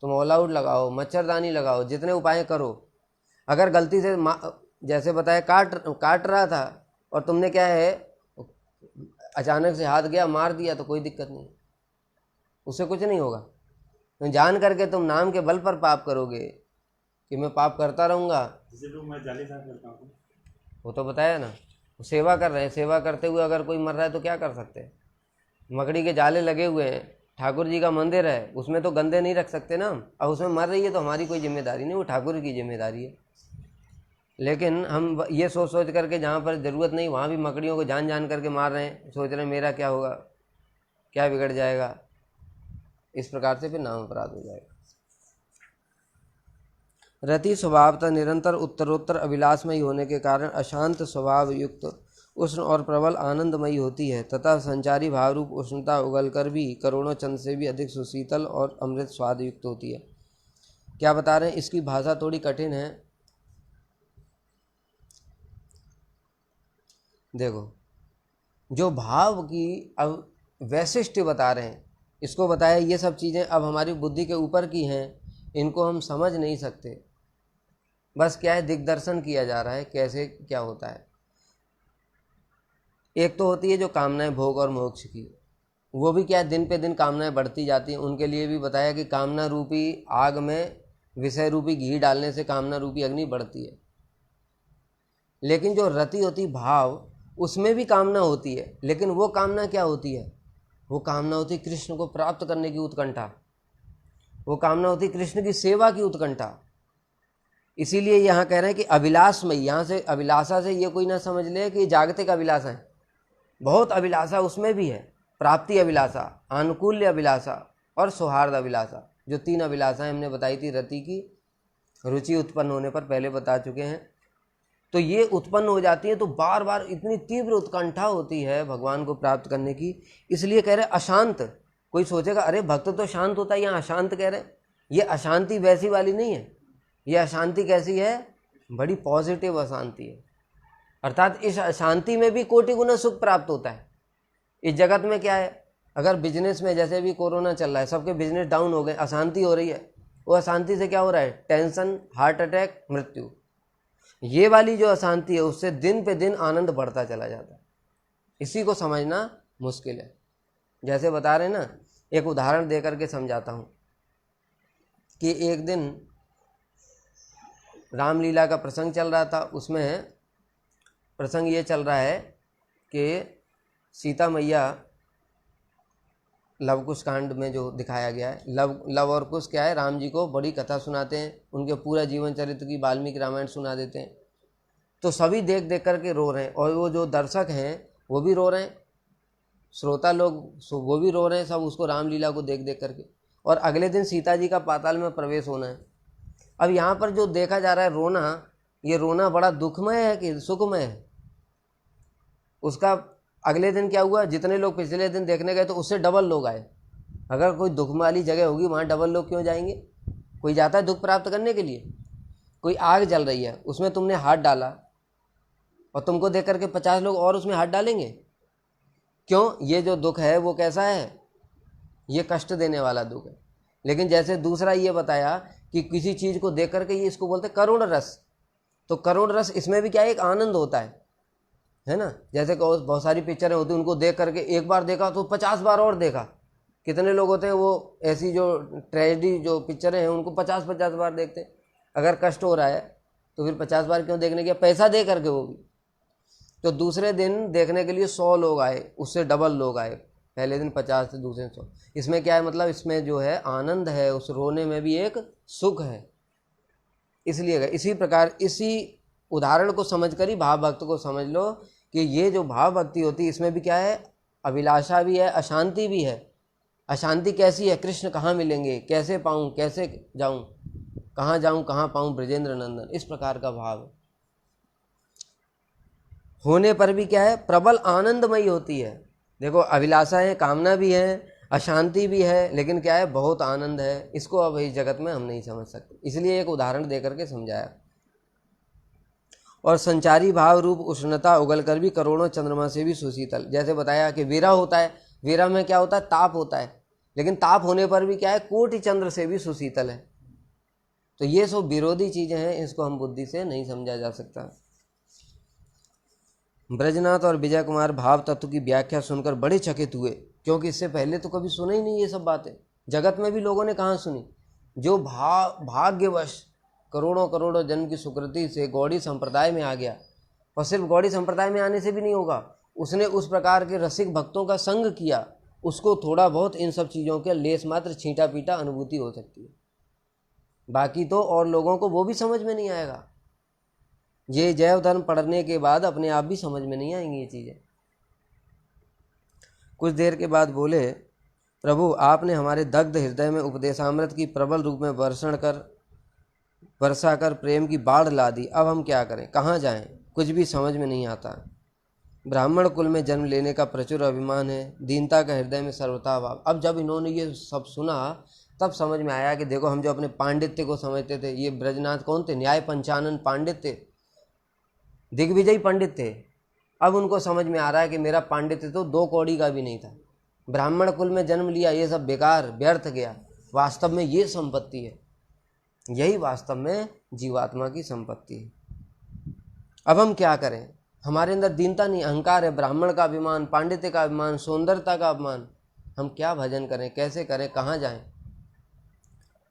तुम ऑल आउट लगाओ, मच्छरदानी लगाओ, जितने उपाय करो। अगर गलती से जैसे बताया काट रहा था और तुमने क्या है अचानक से हाथ गया मार दिया, तो कोई दिक्कत नहीं, उससे कुछ नहीं होगा। तो जान करके तुम नाम के बल पर पाप करोगे कि मैं पाप करता रहूँगा। मैं जाली साफ करता हूँ, वो तो बताया ना, सेवा कर रहे हैं, सेवा करते हुए अगर कोई मर रहा है तो क्या कर सकते हैं। मकड़ी के जाले लगे हुए हैं, ठाकुर जी का मंदिर है, उसमें तो गंदे नहीं रख सकते ना हम। अब उसमें मर रही है तो हमारी कोई जिम्मेदारी नहीं, वो ठाकुर की जिम्मेदारी है। लेकिन हम ये सोच सोच करके जहाँ पर ज़रूरत नहीं वहाँ भी मकड़ियों को जान जान करके मार रहे हैं, सोच रहे हैं मेरा क्या होगा, क्या बिगड़ जाएगा। इस प्रकार से फिर नाम अपराध हो जाएगा। रति स्वभावतः निरंतर उत्तरोत्तर अभिलाषमयी होने के कारण अशांत स्वभाव युक्त उष्ण और प्रबल आनंदमयी होती है, तथा संचारी भावरूप उष्णता उगलकर भी करोड़ों चंद से भी अधिक सुशीतल और अमृत स्वाद युक्त होती है। क्या बता रहे हैं, इसकी भाषा थोड़ी कठिन है। देखो, जो भाव की अब वैशिष्ट्य बता रहे हैं, इसको बताया ये सब चीज़ें अब हमारी बुद्धि के ऊपर की हैं, इनको हम समझ नहीं सकते। बस क्या है, दिग्दर्शन किया जा रहा है कैसे क्या होता है। एक तो होती है जो कामनाएं भोग और मोक्ष की, वो भी क्या है दिन पे दिन कामनाएं बढ़ती जाती हैं। उनके लिए भी बताया कि कामना रूपी आग में विषय रूपी घी डालने से कामना रूपी अग्नि बढ़ती है। लेकिन जो रति होती भाव, उसमें भी कामना होती है, लेकिन वो कामना क्या होती है, वो कामना होती कृष्ण को प्राप्त करने की उत्कंठा, वो कामना होती कृष्ण की सेवा की उत्कंठा। इसीलिए यहाँ कह रहे हैं कि अभिलाषमयी, यहाँ से अभिलाषा से ये कोई ना समझ ले कि जागतिक अभिलाषा है, बहुत अभिलाषा उसमें भी है। प्राप्ति अभिलाषा, अनुकूल्य अभिलाषा और सौहार्द अभिलाषा, जो तीन अभिलाषाएं हमने बताई थी रति की रुचि उत्पन्न होने पर, पहले बता चुके हैं। तो ये उत्पन्न हो जाती है तो बार बार इतनी तीव्र उत्कंठा होती है भगवान को प्राप्त करने की। इसलिए कह रहे अशांत। कोई सोचेगा अरे भक्त तो शांत होता है, यहाँ अशांत कह रहे। ये अशांति वैसी वाली नहीं है। ये अशांति कैसी है, बड़ी पॉजिटिव अशांति है। अर्थात इस अशांति में भी कोटि गुना सुख प्राप्त होता है। इस जगत में क्या है, अगर बिजनेस में जैसे भी कोरोना चल रहा है, सबके बिजनेस डाउन हो गए, अशांति हो रही है, वो अशांति से क्या हो रहा है, टेंशन, हार्ट अटैक, मृत्यु। ये वाली जो अशांति है उससे दिन पे दिन आनंद बढ़ता चला जाता है। इसी को समझना मुश्किल है। जैसे बता रहे ना, एक उदाहरण दे करके समझाता हूँ कि एक दिन रामलीला का प्रसंग चल रहा था। उसमें प्रसंग ये चल रहा है कि सीता मैया, लव कुश कांड में जो दिखाया गया है, लव और कुश क्या है, राम जी को बड़ी कथा सुनाते हैं, उनके पूरा जीवन चरित्र की वाल्मीकि रामायण सुना देते हैं। तो सभी देख देख करके रो रहे हैं, और वो जो दर्शक हैं वो भी रो रहे हैं, श्रोता लोग वो भी रो रहे हैं, सब उसको रामलीला को देख देख करके। और अगले दिन सीता जी का पाताल में प्रवेश होना है। अब यहाँ पर जो देखा जा रहा है रोना, ये रोना बड़ा दुखमय है कि सुखमय है, उसका अगले दिन क्या हुआ, जितने लोग पिछले दिन देखने गए तो उससे डबल लोग आए। अगर कोई दुख वाली जगह होगी वहाँ डबल लोग क्यों जाएंगे। कोई जाता है दुख प्राप्त करने के लिए। कोई आग जल रही है, उसमें तुमने हाथ डाला और तुमको देख करके 50 लोग और उसमें हाथ डालेंगे। क्यों, ये जो दुख है वो कैसा है, ये कष्ट देने वाला दुख है। लेकिन जैसे दूसरा ये बताया कि किसी चीज़ को देख करके, ये इसको बोलते करुण रस, तो करुण रस इसमें भी क्या है, एक आनंद होता है ना। जैसे कि बहुत सारी पिक्चरें होती हैं, उनको देख करके एक बार देखा तो 50 बार और देखा। कितने लोग होते हैं वो ऐसी जो ट्रेजेडी जो पिक्चरें हैं उनको 50-50 बार देखते हैं। अगर कष्ट हो रहा है तो फिर 50 बार क्यों देखने के, पैसा दे करके वो भी। तो दूसरे दिन देखने के लिए 100 लोग आए, उससे डबल लोग आए, पहले दिन 50 थे, दूसरे दिन 100। इसमें क्या है, मतलब इसमें जो है आनंद है, उस रोने में भी एक सुख है। इसलिए इसी प्रकार इसी उदाहरण को समझकर ही भाव भक्त को समझ लो कि ये जो भाव भक्ति होती है इसमें भी क्या है, अभिलाषा भी है, अशांति भी है। अशांति कैसी है, कृष्ण कहाँ मिलेंगे, कैसे पाऊँ, कैसे जाऊँ, कहाँ पाऊँ ब्रजेंद्र नंदन, इस प्रकार का भाव है। होने पर भी क्या है, प्रबल आनंदमयी होती है। देखो अभिलाषा है, कामना भी है, अशांति भी है, लेकिन क्या है, बहुत आनंद है। इसको अब इस जगत में हम नहीं समझ सकते, इसलिए एक उदाहरण दे करके समझाया। और संचारी भाव रूप उष्णता उगल कर भी करोड़ों चंद्रमा से भी सुशीतल। जैसे बताया कि वीरा होता है, वीरा में क्या होता है, ताप होता है, लेकिन ताप होने पर भी क्या है, कोटि चंद्र से भी सुशीतल है। तो ये सब विरोधी चीजें हैं, इसको हम बुद्धि से नहीं समझा जा सकता। ब्रजनाथ और विजय कुमार भाव तत्व की व्याख्या सुनकर बड़े चकित हुए, क्योंकि इससे पहले तो कभी सुना ही नहीं ये सब बातें। जगत में भी लोगों ने कहाँ सुनी। जो भाग्यवश करोड़ों करोड़ों जन्म की सुकृति से गौड़ी संप्रदाय में आ गया, और सिर्फ गौड़ी संप्रदाय में आने से भी नहीं होगा, उसने उस प्रकार के रसिक भक्तों का संग किया, उसको थोड़ा बहुत इन सब चीज़ों के लेस मात्र छींटा पीटा अनुभूति हो सकती है। बाकी तो और लोगों को वो भी समझ में नहीं आएगा। ये जैव धर्म पढ़ने के बाद अपने आप भी समझ में नहीं आएंगी ये चीज़ें। कुछ देर के बाद बोले, प्रभु आपने हमारे दग्ध हृदय में उपदेशामृत की प्रबल रूप में वर्षा कर प्रेम की बाढ़ ला दी। अब हम क्या करें, कहाँ जाएं, कुछ भी समझ में नहीं आता। ब्राह्मण कुल में जन्म लेने का प्रचुर अभिमान है, दीनता का हृदय में सर्वथा भाव। अब जब इन्होंने ये सब सुना तब समझ में आया कि देखो, हम जो अपने पांडित्य को समझते थे, ये ब्रजनाथ कौन थे, न्याय पंचानन पांडित थे, दिग्विजयी पंडित थे। अब उनको समझ में आ रहा है कि मेरा पांडित्य तो 2 कौड़ी का भी नहीं था। ब्राह्मण कुल में जन्म लिया, ये सब बेकार व्यर्थ गया। वास्तव में ये संपत्ति है, यही वास्तव में जीवात्मा की संपत्ति है। अब हम क्या करें, हमारे अंदर दीनता नहीं, अहंकार है, ब्राह्मण का अभिमान, पांडित्य का अभिमान, सौंदर्यता का अभिमान। हम क्या भजन करें, कैसे करें, कहाँ जाएं।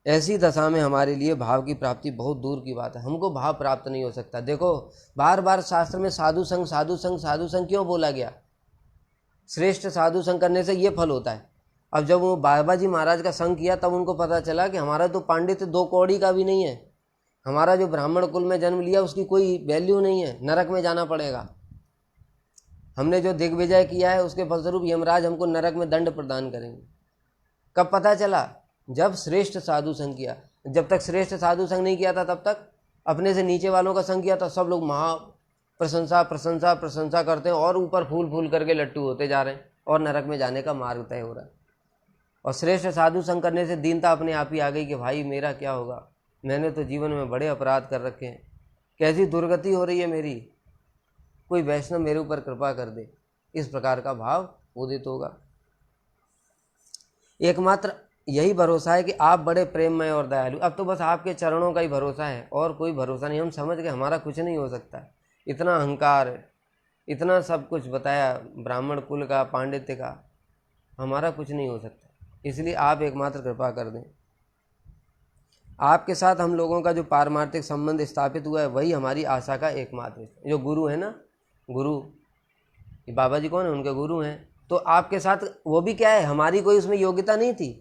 ऐसी दशा में हमारे लिए भाव की प्राप्ति बहुत दूर की बात है। हमको भाव प्राप्त नहीं हो सकता। देखो बार बार शास्त्र में साधु संग साधु संग साधु संग क्यों बोला गया। श्रेष्ठ साधु संग करने से ये फल होता है। अब जब वो बाबा जी महाराज का संग किया तब उनको पता चला कि हमारा तो पांडित्य 2 कौड़ी का भी नहीं है, हमारा जो ब्राह्मण कुल में जन्म लिया उसकी कोई वैल्यू नहीं है, नरक में जाना पड़ेगा। हमने जो दिग्विजय किया है उसके फलस्वरूप यमराज हमको नरक में दंड प्रदान करेंगे। कब पता चला, जब श्रेष्ठ साधु संग किया। जब तक श्रेष्ठ साधु संग नहीं किया था तब तक अपने से नीचे वालों का संग किया था। सब लोग महा प्रशंसा प्रशंसा प्रशंसा करते हैं और ऊपर फूल फूल करके लट्टू होते जा रहे हैं और नरक में जाने का मार्ग तय हो रहा है। और श्रेष्ठ साधु संग करने से दीनता अपने आप ही आ गई कि भाई मेरा क्या होगा, मैंने तो जीवन में बड़े अपराध कर रखे हैं, कैसी दुर्गति हो रही है मेरी, कोई वैष्णव मेरे ऊपर कृपा कर दे। इस प्रकार का भाव उदित होगा। एकमात्र यही भरोसा है कि आप बड़े प्रेममय और दयालु। अब तो बस आपके चरणों का ही भरोसा है और कोई भरोसा नहीं। हम समझ गए हमारा कुछ नहीं हो सकता। इतना अहंकार, इतना सब कुछ बताया ब्राह्मण कुल का, पांडित्य का, हमारा कुछ नहीं हो सकता। इसलिए आप एकमात्र कृपा कर दें। आपके साथ हम लोगों का जो पारमार्थिक संबंध स्थापित हुआ है वही हमारी आशा का एकमात्र। जो गुरु है ना, गुरु ये बाबा जी कौन है, उनके गुरु हैं। तो आपके साथ वो भी क्या है, हमारी कोई उसमें योग्यता नहीं थी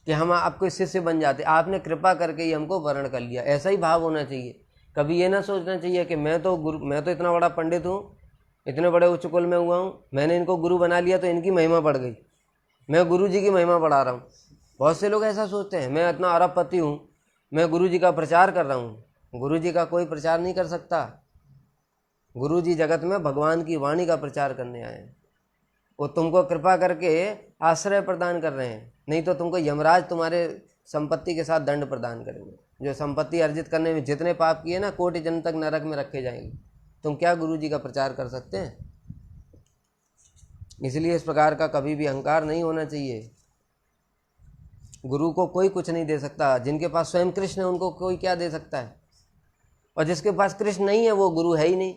कि हम आपको शिष्य बन जाते। आपने कृपा करके ही हमको वर्ण कर लिया। ऐसा ही भाव होना चाहिए। कभी ये ना सोचना चाहिए कि मैं तो इतना बड़ा पंडित हूँ, इतने बड़े उच्च कुल में हुआ हूँ, मैंने इनको गुरु बना लिया तो इनकी महिमा बढ़ गई, मैं गुरु जी की महिमा बढ़ा रहा हूँ। बहुत से लोग ऐसा सोचते हैं, मैं इतना अरबपति हूँ, मैं गुरु जी का प्रचार कर रहा हूँ। गुरु जी का कोई प्रचार नहीं कर सकता। गुरु जी जगत में भगवान की वाणी का प्रचार करने आए हैं। वो तुमको कृपा करके आश्रय प्रदान कर रहे हैं, नहीं तो तुमको यमराज तुम्हारे संपत्ति के साथ दंड प्रदान करेंगे। जो संपत्ति अर्जित करने में जितने पाप किए ना, कोटि जन्म तक नरक में रखे जाएंगे। तुम क्या गुरु जी का प्रचार कर सकते हैं। इसलिए इस प्रकार का कभी भी अहंकार नहीं होना चाहिए। गुरु को कोई कुछ नहीं दे सकता। जिनके पास स्वयं कृष्ण है उनको कोई क्या दे सकता है। और जिसके पास कृष्ण नहीं है वो गुरु है ही नहीं,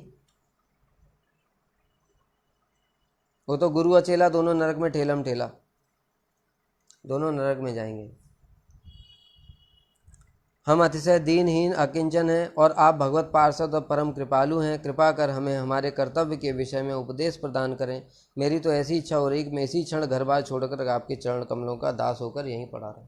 वो तो गुरु और चेला दोनों नरक में ठेलम ठेला, दोनों नरक में जाएंगे। हम अतिशय दीनहीन अकिंचन हैं और आप भगवत पार्षद और परम कृपालु हैं। कृपा कर हमें हमारे कर्तव्य के विषय में उपदेश प्रदान करें। मेरी तो ऐसी इच्छा हो रही कि मैं इसी क्षण घर बार छोड़कर आपके चरण कमलों का दास होकर यहीं पड़ा रहूं।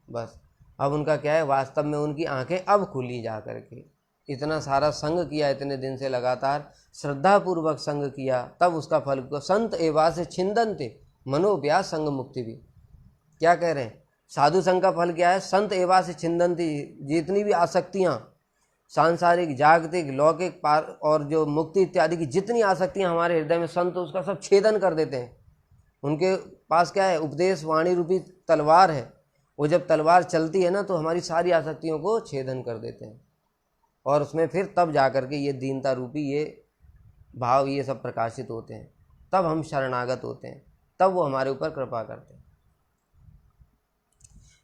बस अब उनका क्या है, वास्तव में उनकी आंखें अब खुली जा करके। इतना सारा संग किया, इतने दिन से लगातार श्रद्धापूर्वक संग किया, तब उसका फल को संत एवा से छिंदनते मनोव्यास संग मुक्ति भी। क्या कह रहे हैं, साधु संघ का फल क्या है, संत एवा से छिंदनती, जितनी भी आसक्तियाँ सांसारिक जागतिक लौकिक पार और जो मुक्ति इत्यादि की जितनी आसक्तियाँ हमारे हृदय में, संत उसका सब छेदन कर देते हैं। उनके पास क्या है, उपदेश वाणी रूपी तलवार है। वो जब तलवार चलती है ना तो हमारी सारी आसक्तियों को छेदन कर देते हैं, और उसमें फिर तब जा कर के ये दीनता रूपी ये भाव ये सब प्रकाशित होते हैं। तब हम शरणागत होते हैं, तब वो हमारे ऊपर कृपा करते हैं।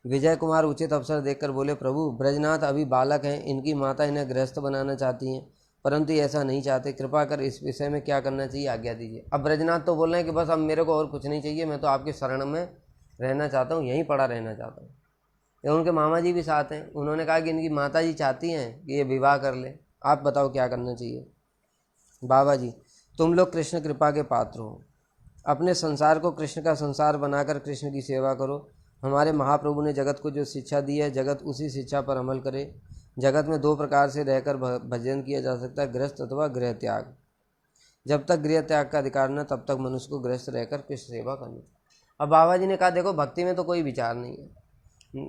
विजय कुमार उचित अवसर देखकर बोले, प्रभु ब्रजनाथ अभी बालक हैं, इनकी माता इन्हें गृहस्थ बनाना चाहती हैं, परंतु ऐसा नहीं चाहते। कृपा कर इस विषय में क्या करना चाहिए, आज्ञा दीजिए। अब ब्रजनाथ तो बोल रहे हैं कि बस अब मेरे को और कुछ नहीं चाहिए, मैं तो आपके शरण में रहना चाहता हूँ, यहीं पड़ा रहना चाहता हूँ। या उनके मामा जी भी साथ हैं, उन्होंने कहा कि इनकी माता जी चाहती हैं कि ये विवाह कर ले, आप बताओ क्या करना चाहिए। बाबा जी, तुम लोग कृष्ण कृपा के पात्र हो, अपने संसार को कृष्ण का संसार बनाकर कृष्ण की सेवा करो। हमारे महाप्रभु ने जगत को जो शिक्षा दी है, जगत उसी शिक्षा पर अमल करे। जगत में दो प्रकार से रहकर भजन किया जा सकता है, गृहस्थ अथवा गृह त्याग। जब तक गृह त्याग का अधिकार न, तब तक मनुष्य को गृहस्थ रहकर कृष्ण सेवा करनी। अब बाबा जी ने कहा देखो, भक्ति में तो कोई विचार नहीं है,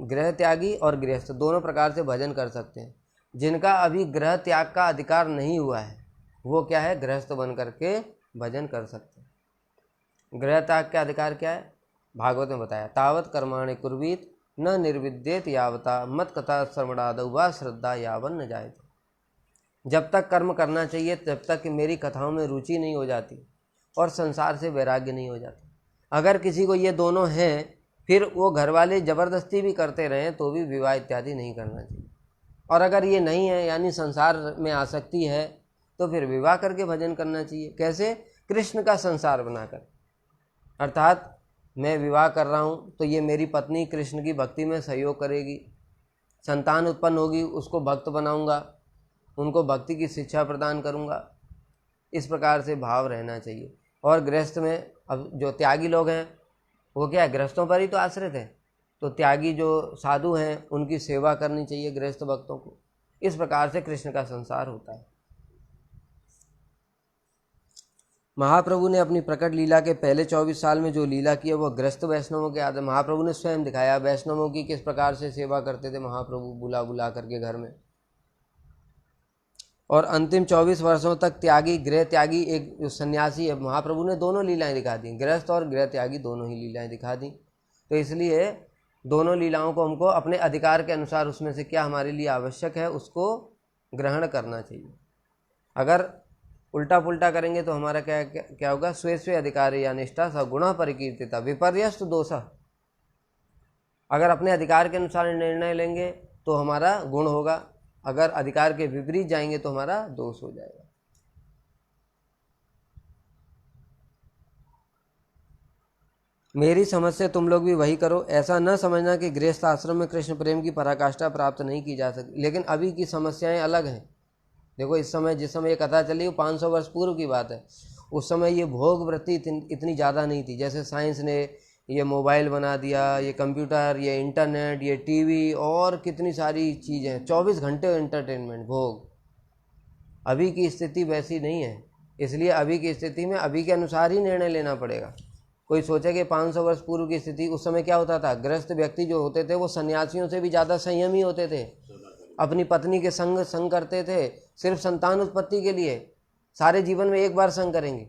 गृह त्यागी और गृहस्थ दोनों प्रकार से भजन कर सकते हैं। जिनका अभी गृह त्याग का अधिकार नहीं हुआ है वो क्या है, गृहस्थ बन करके भजन कर सकते हैं। गृह त्याग का अधिकार क्या है, भागवत में बताया, तावत कर्माणि कुर्वीत न निर्विद्येत यावता मत कथा श्रवणादौ वा श्रद्धा यावन न जायते। जब तक कर्म करना चाहिए तब तक कि मेरी कथाओं में रुचि नहीं हो जाती और संसार से वैराग्य नहीं हो जाता। अगर किसी को ये दोनों हैं, फिर वो घर वाले ज़बरदस्ती भी करते रहें तो भी विवाह इत्यादि नहीं करना चाहिए। और अगर ये नहीं है, यानी संसार में आसक्ति है, तो फिर विवाह करके भजन करना चाहिए। कैसे, कृष्ण का संसार बनाकर। अर्थात मैं विवाह कर रहा हूँ तो ये मेरी पत्नी कृष्ण की भक्ति में सहयोग करेगी, संतान उत्पन्न होगी उसको भक्त बनाऊंगा, उनको भक्ति की शिक्षा प्रदान करूंगा। इस प्रकार से भाव रहना चाहिए। और गृहस्थ में अब जो त्यागी लोग हैं वो क्या है, गृहस्थों पर ही तो आश्रित है, तो त्यागी जो साधु हैं उनकी सेवा करनी चाहिए गृहस्थ भक्तों को। इस प्रकार से कृष्ण का संसार होता है। महाप्रभु ने अपनी प्रकट लीला के पहले 24 साल में जो लीला की है वो गृहस्थ वैष्णवों के आदर महाप्रभु ने स्वयं दिखाया। वैष्णवों की किस प्रकार से सेवा करते थे महाप्रभु, बुला बुला करके घर में। और अंतिम 24 वर्षों तक त्यागी गृह त्यागी एक जो सन्यासी है, महाप्रभु ने दोनों लीलाएं दिखा दी, गृहस्थ और गृह त्यागी दोनों ही लीलाएं दिखा दी। तो इसलिए दोनों लीलाओं को हमको अपने अधिकार के अनुसार उसमें से क्या हमारे लिए आवश्यक है उसको ग्रहण करना चाहिए। अगर उल्टा पुल्टा करेंगे तो हमारा क्या होगा, स्वे स्वे अधिकारी या निष्ठा सगुण परिकीर्तिता विपर्यस्त दोषा। अगर अपने अधिकार के अनुसार निर्णय लेंगे तो हमारा गुण होगा, अगर अधिकार के विपरीत जाएंगे तो हमारा दोष हो जाएगा। मेरी समझ से तुम लोग भी वही करो। ऐसा न समझना कि गृहस्थ आश्रम में कृष्ण प्रेम की पराकाष्ठा प्राप्त नहीं की जा सकती। लेकिन अभी की समस्याएं अलग हैं। देखो, इस समय जिस समय ये कथा चली वो 500 वर्ष पूर्व की बात है। उस समय ये भोग वृत्ति इतनी ज़्यादा नहीं थी। जैसे साइंस ने ये मोबाइल बना दिया, ये कंप्यूटर, ये इंटरनेट, ये टीवी और कितनी सारी चीज़ें, 24 घंटे एंटरटेनमेंट भोग। अभी की स्थिति वैसी नहीं है, इसलिए अभी की स्थिति में अभी के अनुसार ही निर्णय लेना पड़ेगा। कोई सोचे कि 500 वर्ष पूर्व की स्थिति, उस समय क्या होता था, गृहस्थ व्यक्ति जो होते थे वो सन्यासियों से भी ज़्यादा संयमी होते थे, अपनी पत्नी के संग करते थे सिर्फ संतान उत्पत्ति के लिए, सारे जीवन में एक बार संग करेंगे।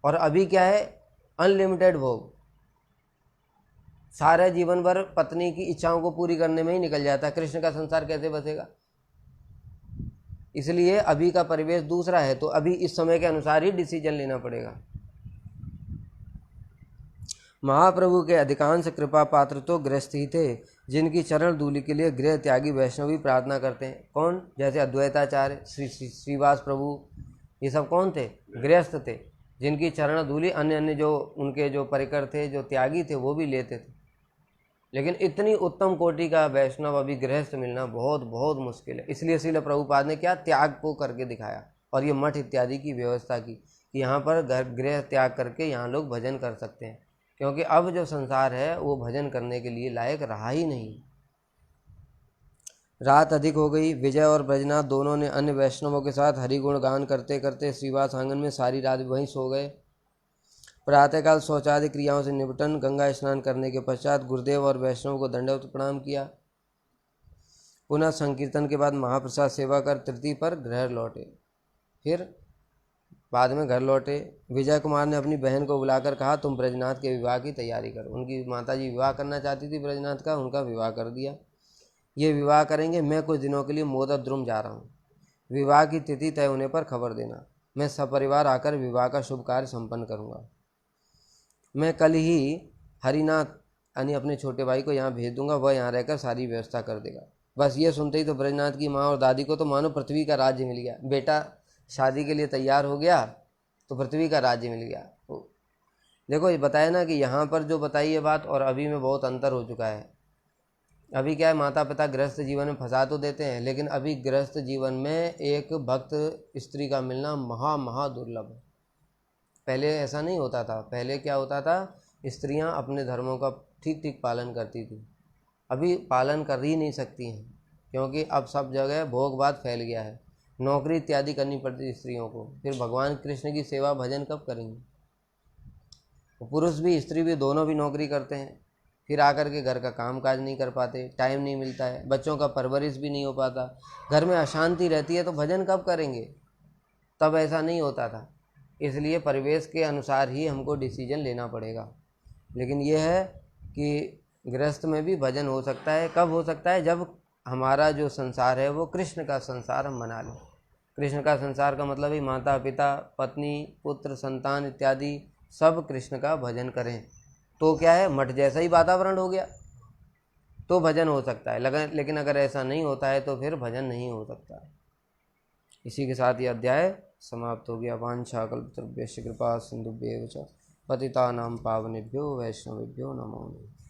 और अभी क्या है, अनलिमिटेड भोग, सारे जीवन भर पत्नी की इच्छाओं को पूरी करने में ही निकल जाता है। कृष्ण का संसार कैसे बचेगा? इसलिए अभी का परिवेश दूसरा है, तो अभी इस समय के अनुसार ही डिसीजन लेना पड़ेगा। महाप्रभु के अधिकांश कृपा पात्र तो गृहस्थ ही थे, जिनकी चरण धूलि के लिए गृह त्यागी वैष्णव भी प्रार्थना करते हैं। कौन? जैसे अद्वैताचार्य, श्रीवास प्रभु, ये सब कौन थे? गृहस्थ थे, जिनकी चरण धूलि अन्य अन्य जो उनके जो परिकर थे, जो त्यागी थे, वो भी लेते थे। लेकिन इतनी उत्तम कोटि का वैष्णव अभी गृहस्थ मिलना बहुत बहुत मुश्किल है। इसलिए श्रील प्रभुपाद ने क्या त्याग को करके दिखाया और ये मठ इत्यादि की व्यवस्था की कि यहाँ पर गृह त्याग करके यहाँ लोग भजन कर सकते हैं, क्योंकि अब जो संसार है वो भजन करने के लिए लायक रहा ही नहीं। रात अधिक हो गई। विजय और ब्रजनाथ दोनों ने अन्य वैष्णवों के साथ हरिगुण गान करते करते श्रीवास आंगन में सारी रात वहीं सो गए। प्रातःकाल शौचादि क्रियाओं से निपटन गंगा स्नान करने के पश्चात गुरुदेव और वैष्णव को दंडवत प्रणाम किया। पुनः संकीर्तन के बाद महाप्रसाद सेवा कर तृतीय पर घर लौटे। फिर बाद में घर लौटे। विजय कुमार ने अपनी बहन को बुलाकर कहा, तुम ब्रजनाथ के विवाह की तैयारी करो। उनकी माताजी विवाह करना चाहती थी ब्रजनाथ का, उनका विवाह कर दिया। ये विवाह करेंगे, मैं कुछ दिनों के लिए मोदद्रुम जा रहा हूँ। विवाह की तिथि तय होने पर खबर देना, मैं सपरिवार आकर विवाह का शुभ कार्य संपन्न करूँगा। मैं कल ही हरिनाथ यानी अपने छोटे भाई को यहाँ भेज दूंगा, वह यहाँ रहकर सारी व्यवस्था कर देगा। बस ये सुनते ही तो ब्रजनाथ की माँ और दादी को तो मानो पृथ्वी का राज्य मिल गया। बेटा शादी के लिए तैयार हो गया तो पृथ्वी का राज्य मिल गया। तो देखो ये बताया ना कि यहाँ पर जो बताई ये बात और अभी में बहुत अंतर हो चुका है। अभी क्या है, माता पिता गृहस्थ जीवन में फंसा तो देते हैं, लेकिन अभी गृहस्थ जीवन में एक भक्त स्त्री का मिलना महा दुर्लभ है। पहले ऐसा नहीं होता था। पहले क्या होता था, स्त्रियां अपने धर्मों का ठीक ठीक पालन करती थी। अभी पालन कर ही नहीं सकती हैं, क्योंकि अब सब जगह भोगवाद फैल गया है। नौकरी इत्यादि करनी पड़ती स्त्रियों को, फिर भगवान कृष्ण की सेवा भजन कब करेंगे? पुरुष भी स्त्री भी दोनों भी नौकरी करते हैं, फिर आकर के घर का काम काज नहीं कर पाते, टाइम नहीं मिलता है, बच्चों का परवरिश भी नहीं हो पाता, घर में अशांति रहती है, तो भजन कब करेंगे? तब ऐसा नहीं होता था। इसलिए परिवेश के अनुसार ही हमको डिसीजन लेना पड़ेगा। लेकिन यह है कि गृहस्थ में भी भजन हो सकता है। कब हो सकता है? जब हमारा जो संसार है वो कृष्ण का संसार हम बना लें। कृष्ण का संसार का मतलब ही माता पिता पत्नी पुत्र संतान इत्यादि सब कृष्ण का भजन करें, तो क्या है, मठ जैसा ही वातावरण हो गया, तो भजन हो सकता है। लेकिन अगर ऐसा नहीं होता है तो फिर भजन नहीं हो सकता। इसी के साथ ये अध्याय समाप्त हो गया। वाञ्छाकल्पतरुभ्यश्च कृपा सिन्धुभ्येव च पतितानां पावनेभ्यो वैष्णवेभ्यो नमो नमः।